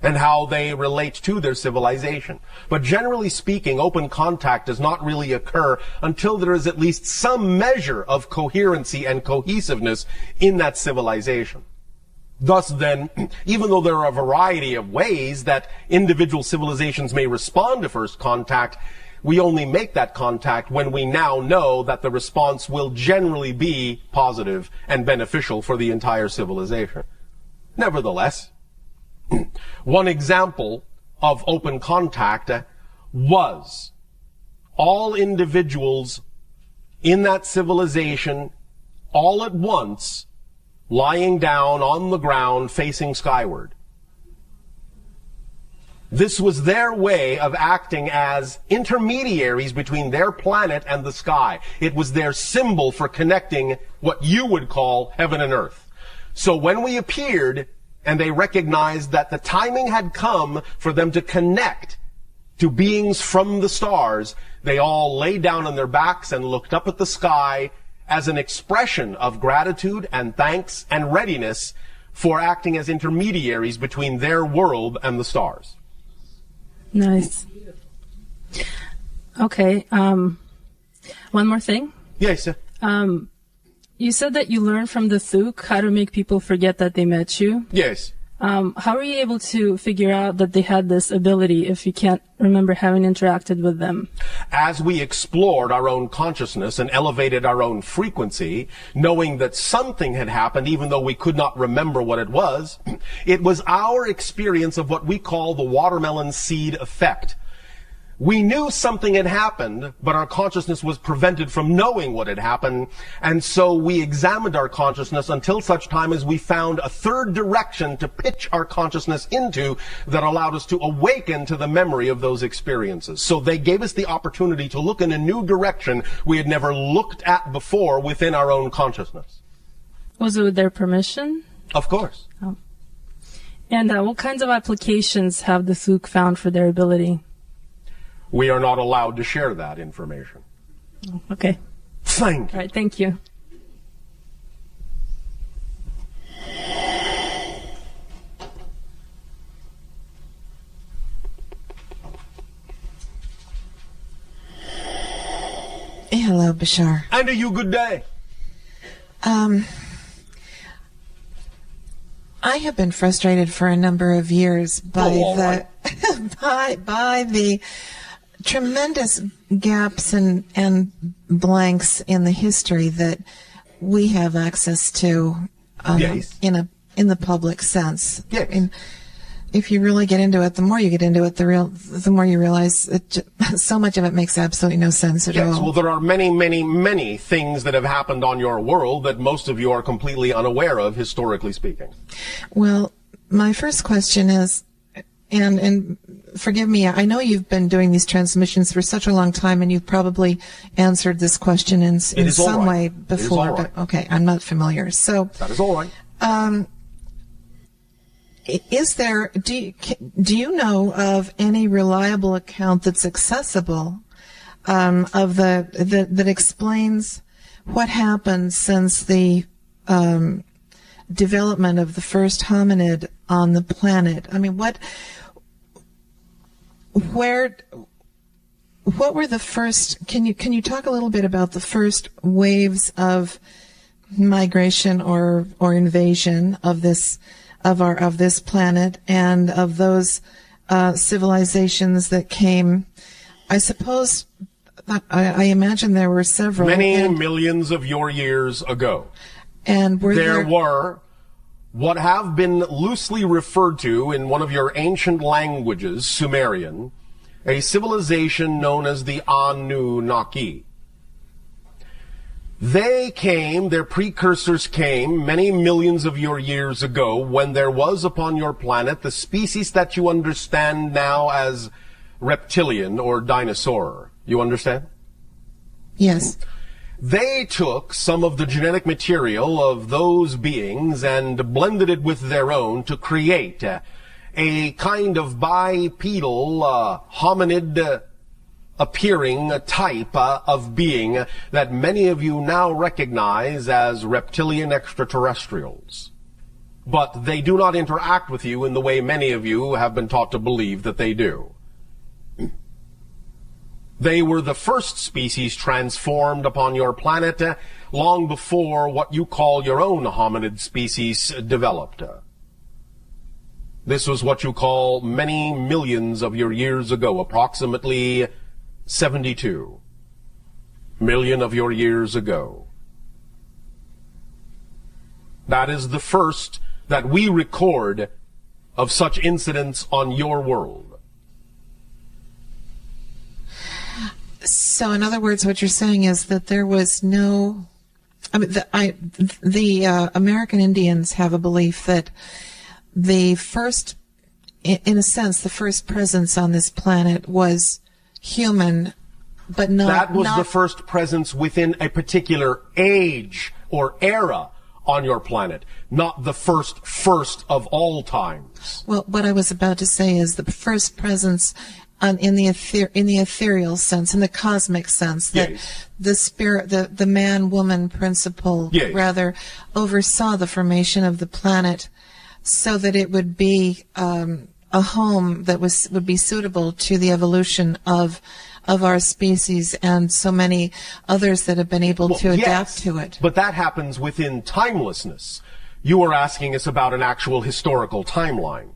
and how they relate to their civilization. But generally speaking, open contact does not really occur until there is at least some measure of coherency and cohesiveness in that civilization. Thus then, even though there are a variety of ways that individual civilizations may respond to first contact, we only make that contact when we now know that the response will generally be positive and beneficial for the entire civilization. Nevertheless, one example of open contact was all individuals in that civilization all at once lying down on the ground facing skyward. This was their way of acting as intermediaries between their planet and the sky. It was their symbol for connecting what you would call heaven and earth. So when we appeared, and they recognized that the timing had come for them to connect to beings from the stars, they all lay down on their backs and looked up at the sky as an expression of gratitude and thanks and readiness for acting as intermediaries between their world and the stars. Nice. Okay. One more thing. Yes, sir. You said that you learned from the Thuk how to make people forget that they met you. Yes. How were you able to figure out that they had this ability if you can't remember having interacted with them? As we explored our own consciousness and elevated our own frequency, knowing that something had happened even though we could not remember what it was our experience of what we call the watermelon seed effect. We knew something had happened, but our consciousness was prevented from knowing what had happened, and so we examined our consciousness until such time as we found a third direction to pitch our consciousness into that allowed us to awaken to the memory of those experiences. So they gave us the opportunity to look in a new direction we had never looked at before within our own consciousness. Was it with their permission? Of course. Oh. And what kinds of applications have the Thuk found for their ability? We are not allowed to share that information. Okay. Thank you. All right, thank you. Hello, Bashar. And a you good day. I have been frustrated for a number of years by by the tremendous gaps and blanks in the history that we have access to Yes. in the public sense. Yes. And if you really get into it, the more you get into it, the more you realize so much of it makes absolutely no sense at Yes, all. well, there are many, many, many things that have happened on your world that most of you are completely unaware of, historically speaking. Well, my first question is, and forgive me, I know you've been doing these transmissions for such a long time, and you've probably answered this question in some way before. It is all right. But okay, I'm not familiar. So That is all right. is there? Do you know of any reliable account that's accessible of that explains what happened since the development of the first hominid on the planet? I mean, what were the first? Can you talk a little bit about the first waves of migration or invasion of this planet, and of those civilizations that came? I suppose, I imagine there were several. Many millions of your years ago. And there were what have been loosely referred to in one of your ancient languages, Sumerian, a civilization known as the Anunnaki. They came, their precursors came many millions of your years ago when there was upon your planet the species that you understand now as reptilian or dinosaur. You understand? Yes. They took some of the genetic material of those beings and blended it with their own to create a kind of bipedal, hominid appearing type of being that many of you now recognize as reptilian extraterrestrials. But they do not interact with you in the way many of you have been taught to believe that they do. They were the first species transformed upon your planet long before what you call your own hominid species developed. This was what you call many millions of your years ago, approximately 72 million of your years ago. That is the first that we record of such incidents on your world. So, in other words, what you're saying is that there was no. I mean, the American Indians have a belief that the first, in a sense, the first presence on this planet was human, but not. That was the first presence within a particular age or era on your planet, not the first of all times. Well, what I was about to say is the first presence. In the ethereal sense, in the cosmic sense, that yes. The spirit, the man-woman principle, yes. rather oversaw the formation of the planet, so that it would be a home that would be suitable to the evolution of our species and so many others that have been able to adapt to it. But that happens within timelessness. You are asking us about an actual historical timeline.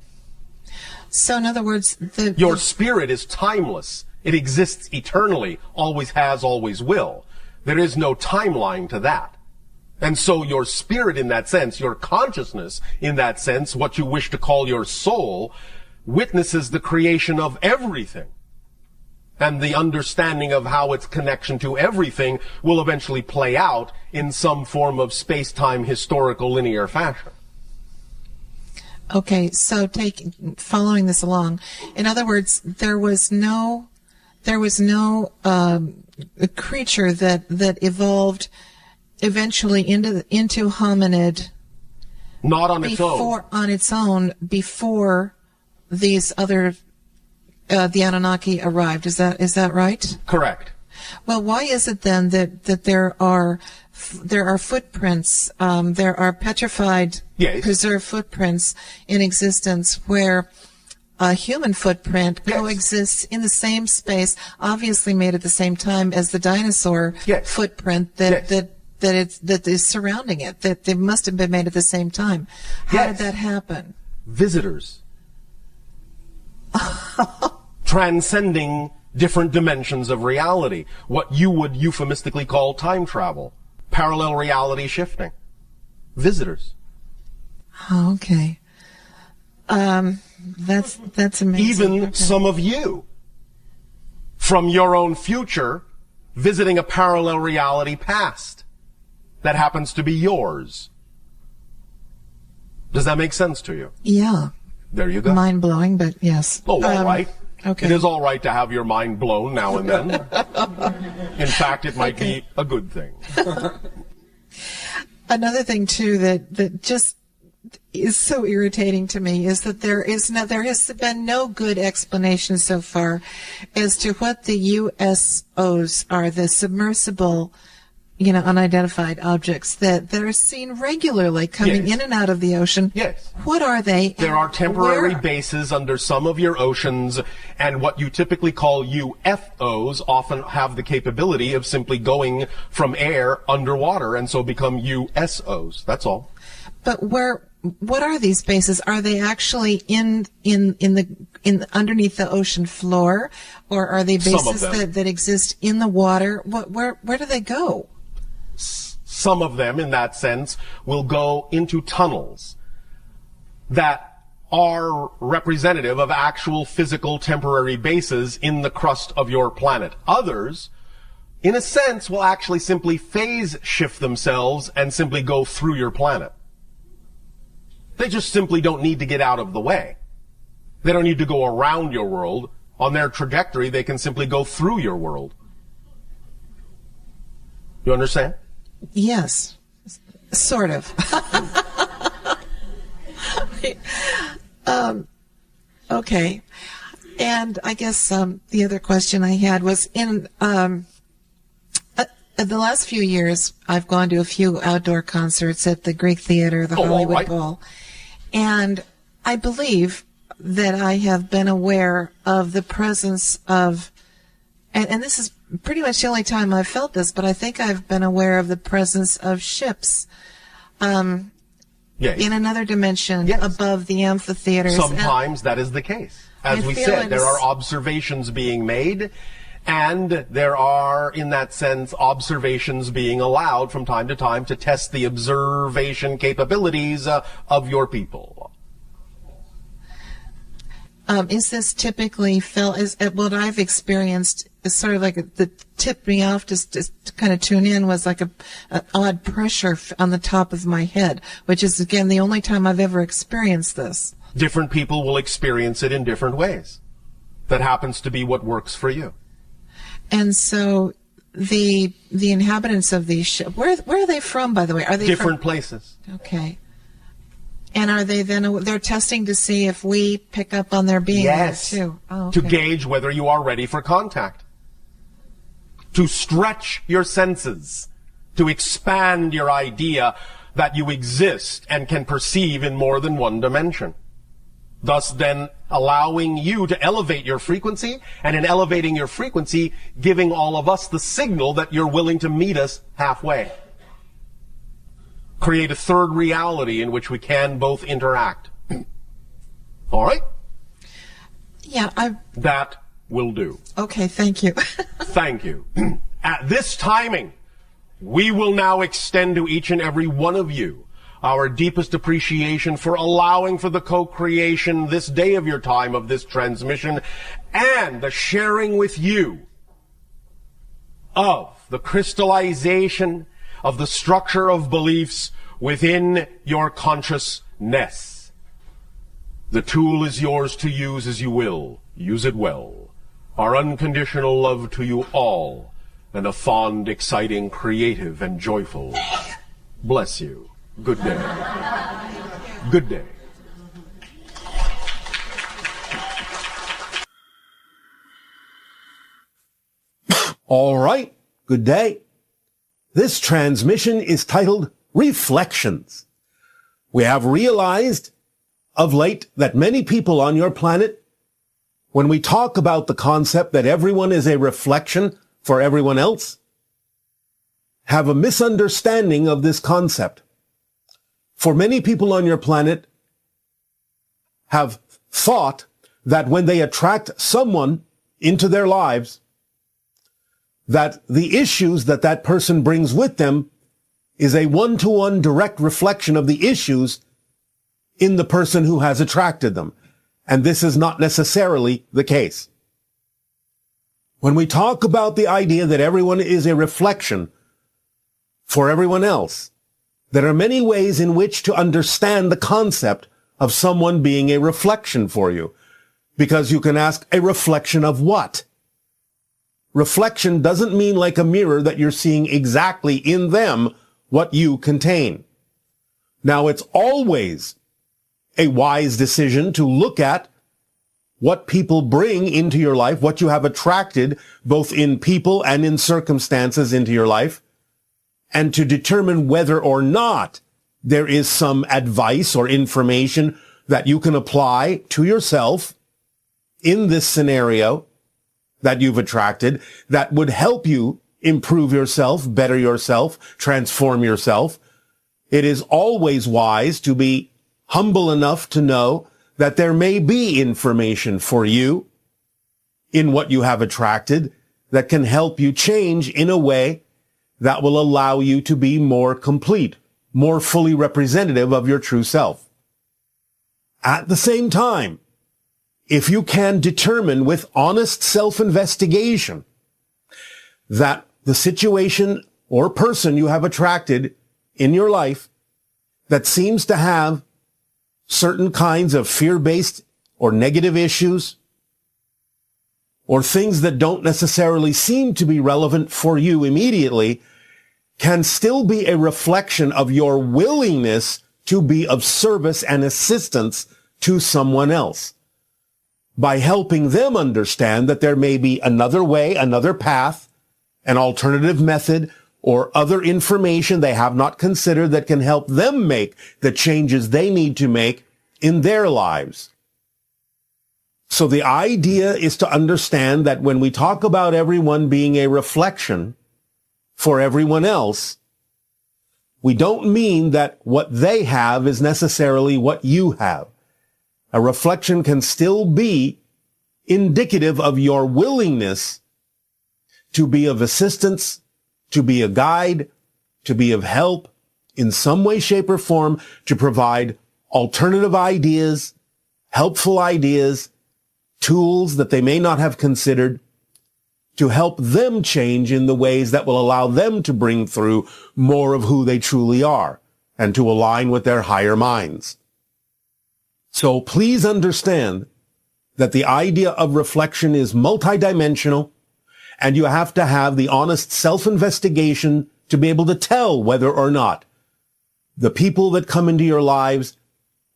So, in other words, your spirit is timeless. It exists eternally, always has, always will. There is no timeline to that. And so your spirit in that sense, your consciousness in that sense, what you wish to call your soul, witnesses the creation of everything. And the understanding of how its connection to everything will eventually play out in some form of space-time historical linear fashion. Okay, so following this along, in other words, there was no creature that evolved eventually into hominid. Not on its own. On its own before these other the Anunnaki arrived. Is that right? Correct. Well, why is it then that there are footprints, there are petrified, yes. preserved footprints in existence where a human footprint yes. coexists in the same space, obviously made at the same time as the dinosaur yes. footprint that that is surrounding it, that they must have been made at the same time. How did that happen? Visitors. Transcending different dimensions of reality. What you would euphemistically call time travel. Parallel reality shifting. Visitors. Oh, okay. That's amazing. Even some of you, from your own future, visiting a parallel reality past that happens to be yours. Does that make sense to you? Yeah. There you go. Mind blowing, but yes. Oh, all right. Okay. It is all right to have your mind blown now and then. In fact, it might be a good thing. Another thing too that just is so irritating to me is that there has been no good explanation so far as to what the USOs are, the submersible, unidentified objects that are seen regularly coming in and out of the ocean. Yes. What are they? There are temporary bases under some of your oceans, and what you typically call UFOs often have the capability of simply going from air underwater and so become USOs. That's all. But what are these bases? Are they actually in underneath the ocean floor, or are they bases that exist in the water? Where do they go? Some of them, in that sense, will go into tunnels that are representative of actual physical temporary bases in the crust of your planet. Others, in a sense, will actually simply phase shift themselves and simply go through your planet. They just simply don't need to get out of the way. They don't need to go around your world. On their trajectory, they can simply go through your world. You understand? Yes. Sort of. Okay. And I guess the other question I had was in the last few years, I've gone to a few outdoor concerts at the Greek Theater, the Hollywood Bowl, and I believe that I have been aware of the presence of, and this is pretty much the only time I've felt this, but I think I've been aware of the presence of ships in another dimension above the amphitheaters. Sometimes that is the case. As we said, there are observations being made, and there are, in that sense, observations being allowed from time to time to test the observation capabilities of your people. Is this typically felt, what I've experienced is sort of like the tipped me off just to kind of tune in was like an odd pressure on the top of my head, which is, again, the only time I've ever experienced this. Different people will experience it in different ways. That happens to be what works for you. And so the inhabitants of these ships, where are they from, by the way? Are they different places? Okay. And are they then, they're testing to see if we pick up on their being there too? Oh, okay. To gauge whether you are ready for contact. To stretch your senses. To expand your idea that you exist and can perceive in more than one dimension. Thus then allowing you to elevate your frequency, and in elevating your frequency, giving all of us the signal that you're willing to meet us halfway. Create a third reality in which we can both interact. All right? Yeah, That will do. Okay, thank you. Thank you. At this timing, we will now extend to each and every one of you our deepest appreciation for allowing for the co-creation this day of your time of this transmission and the sharing with you of the crystallization of the structure of beliefs within your consciousness. The tool is yours to use as you will. Use it well. Our unconditional love to you all, and a fond, exciting, creative, and joyful bless you. Good day. Good day. All right. Good day. This transmission is titled Reflections. We have realized of late that many people on your planet, when we talk about the concept that everyone is a reflection for everyone else, have a misunderstanding of this concept. For many people on your planet have thought that when they attract someone into their lives, that the issues that that person brings with them is a one-to-one direct reflection of the issues in the person who has attracted them. And this is not necessarily the case. When we talk about the idea that everyone is a reflection for everyone else, there are many ways in which to understand the concept of someone being a reflection for you. Because you can ask, a reflection of what? Reflection doesn't mean like a mirror that you're seeing exactly in them what you contain. Now, it's always a wise decision to look at what people bring into your life, what you have attracted both in people and in circumstances into your life, and to determine whether or not there is some advice or information that you can apply to yourself in this scenario that you've attracted that would help you improve yourself, better yourself, transform yourself. It is always wise to be humble enough to know that there may be information for you in what you have attracted that can help you change in a way that will allow you to be more complete, more fully representative of your true self. At the same time, if you can determine with honest self-investigation that the situation or person you have attracted in your life that seems to have certain kinds of fear-based or negative issues or things that don't necessarily seem to be relevant for you immediately can still be a reflection of your willingness to be of service and assistance to someone else by helping them understand that there may be another way, another path, an alternative method, or other information they have not considered that can help them make the changes they need to make in their lives. So the idea is to understand that when we talk about everyone being a reflection for everyone else, we don't mean that what they have is necessarily what you have. A reflection can still be indicative of your willingness to be of assistance, to be a guide, to be of help in some way, shape, or form, to provide alternative ideas, helpful ideas, tools that they may not have considered, to help them change in the ways that will allow them to bring through more of who they truly are and to align with their higher minds. So please understand that the idea of reflection is multidimensional, and you have to have the honest self-investigation to be able to tell whether or not the people that come into your lives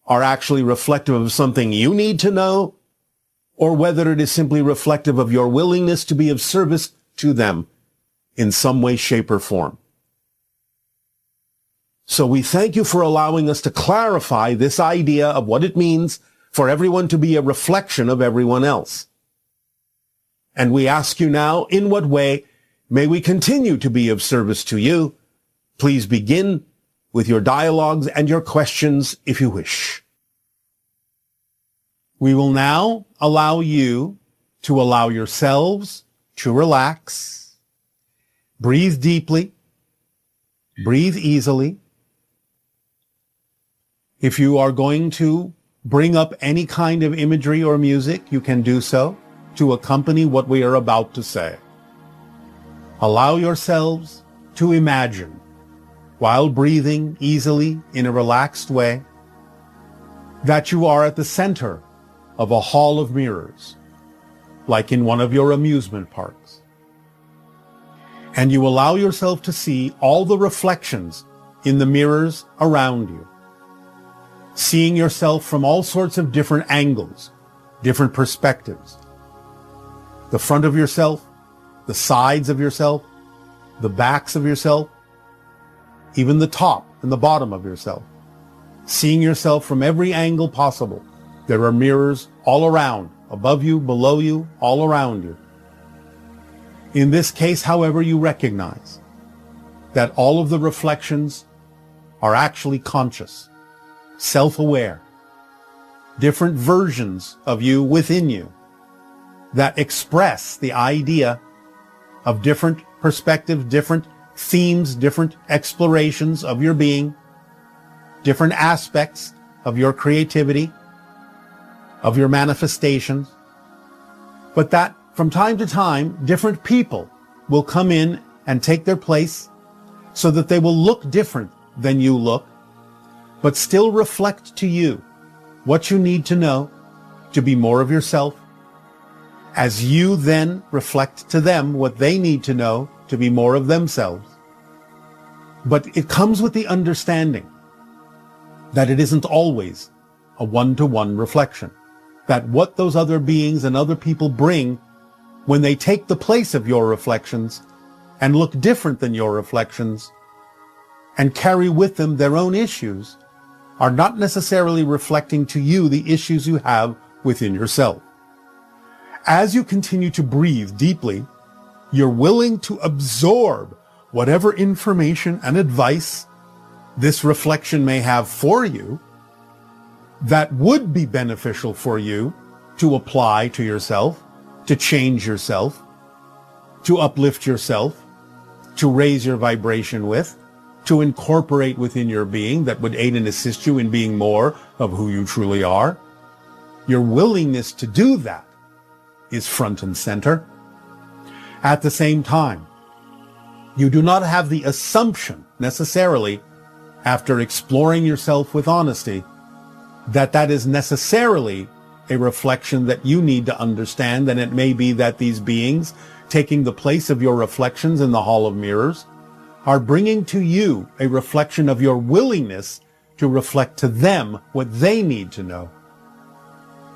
are actually reflective of something you need to know, or whether it is simply reflective of your willingness to be of service to them in some way, shape, or form. So we thank you for allowing us to clarify this idea of what it means for everyone to be a reflection of everyone else. And we ask you now, in what way may we continue to be of service to you? Please begin with your dialogues and your questions if you wish. We will now allow you to allow yourselves to relax. Breathe deeply. Breathe easily. If you are going to bring up any kind of imagery or music, you can do so to accompany what we are about to say. Allow yourselves to imagine, while breathing easily in a relaxed way, that you are at the center of a hall of mirrors, like in one of your amusement parks. And you allow yourself to see all the reflections in the mirrors around you, seeing yourself from all sorts of different angles, different perspectives. The front of yourself, the sides of yourself, the backs of yourself, even the top and the bottom of yourself. Seeing yourself from every angle possible. There are mirrors all around, above you, below you, all around you. In this case, however, you recognize that all of the reflections are actually conscious, self-aware, different versions of you within you that express the idea of different perspectives, different themes, different explorations of your being, different aspects of your creativity, of your manifestations, but that from time to time, different people will come in and take their place so that they will look different than you look, but still reflect to you what you need to know to be more of yourself, as you then reflect to them what they need to know to be more of themselves. But it comes with the understanding that it isn't always a one-to-one reflection, that what those other beings and other people bring when they take the place of your reflections and look different than your reflections and carry with them their own issues are not necessarily reflecting to you the issues you have within yourself. As you continue to breathe deeply, you're willing to absorb whatever information and advice this reflection may have for you that would be beneficial for you to apply to yourself, to change yourself, to uplift yourself, to raise your vibration with, to incorporate within your being that would aid and assist you in being more of who you truly are. Your willingness to do that is front and center. At the same time, you do not have the assumption necessarily, after exploring yourself with honesty, that that is necessarily a reflection that you need to understand, and it may be that these beings, taking the place of your reflections in the Hall of Mirrors, are bringing to you a reflection of your willingness to reflect to them what they need to know,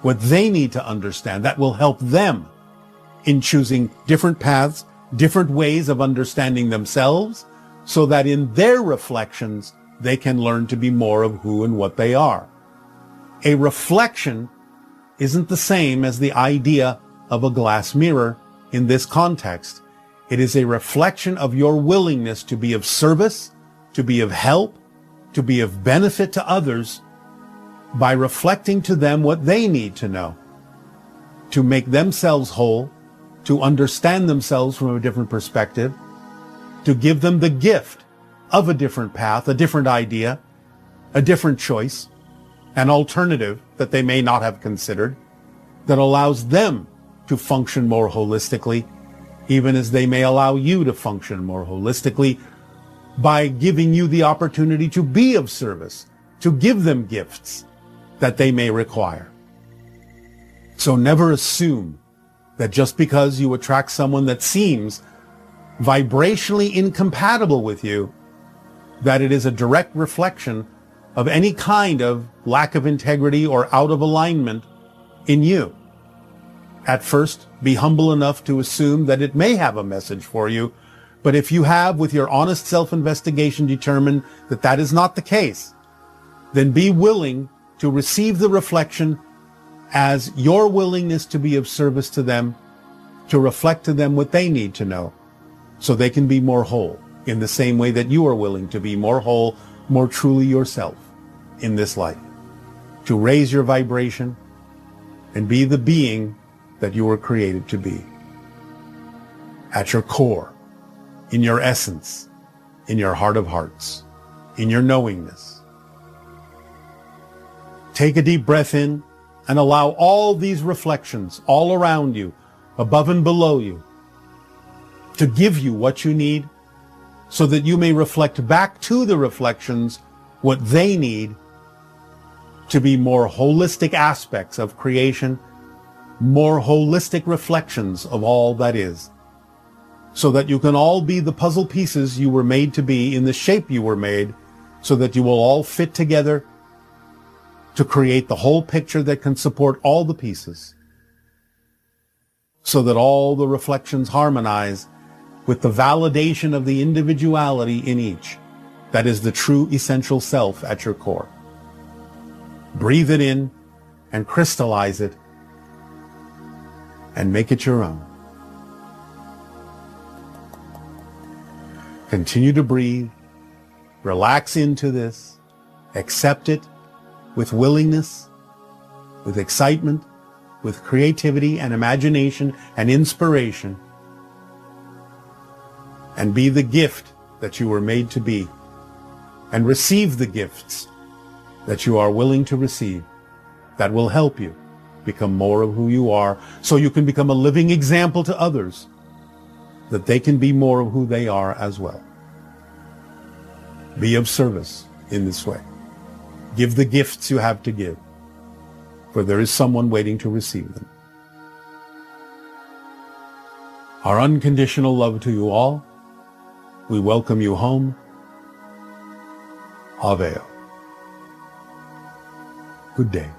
what they need to understand, that will help them in choosing different paths, different ways of understanding themselves, so that in their reflections, they can learn to be more of who and what they are. A reflection isn't the same as the idea of a glass mirror in this context. It is a reflection of your willingness to be of service, to be of help, to be of benefit to others by reflecting to them what they need to know, to make themselves whole, to understand themselves from a different perspective, to give them the gift of a different path, a different idea, a different choice, an alternative that they may not have considered, that allows them to function more holistically, even as they may allow you to function more holistically by giving you the opportunity to be of service, to give them gifts that they may require. So never assume that just because you attract someone that seems vibrationally incompatible with you, that it is a direct reflection of any kind of lack of integrity or out of alignment in you. At first, be humble enough to assume that it may have a message for you, but if you have, with your honest self-investigation, determined that that is not the case, then be willing to receive the reflection as your willingness to be of service to them, to reflect to them what they need to know, so they can be more whole, in the same way that you are willing to be more whole, more truly yourself in this life, to raise your vibration and be the being that you were created to be. At your core, in your essence, in your heart of hearts, in your knowingness. Take a deep breath in and allow all these reflections all around you, above and below you, to give you what you need so that you may reflect back to the reflections what they need to be more holistic aspects of creation, more holistic reflections of all that is, so that you can all be the puzzle pieces you were made to be in the shape you were made, so that you will all fit together to create the whole picture that can support all the pieces, so that all the reflections harmonize with the validation of the individuality in each. That is the true essential self at your core. Breathe it in and crystallize it and make it your own. Continue to breathe. Relax into this. Accept it with willingness, with excitement, with creativity and imagination and inspiration. And be the gift that you were made to be. And receive the gifts that you are willing to receive that will help you become more of who you are, so you can become a living example to others, that they can be more of who they are as well. Be of service in this way. Give the gifts you have to give, for there is someone waiting to receive them. Our unconditional love to you all. We welcome you home. Aveo. Good day.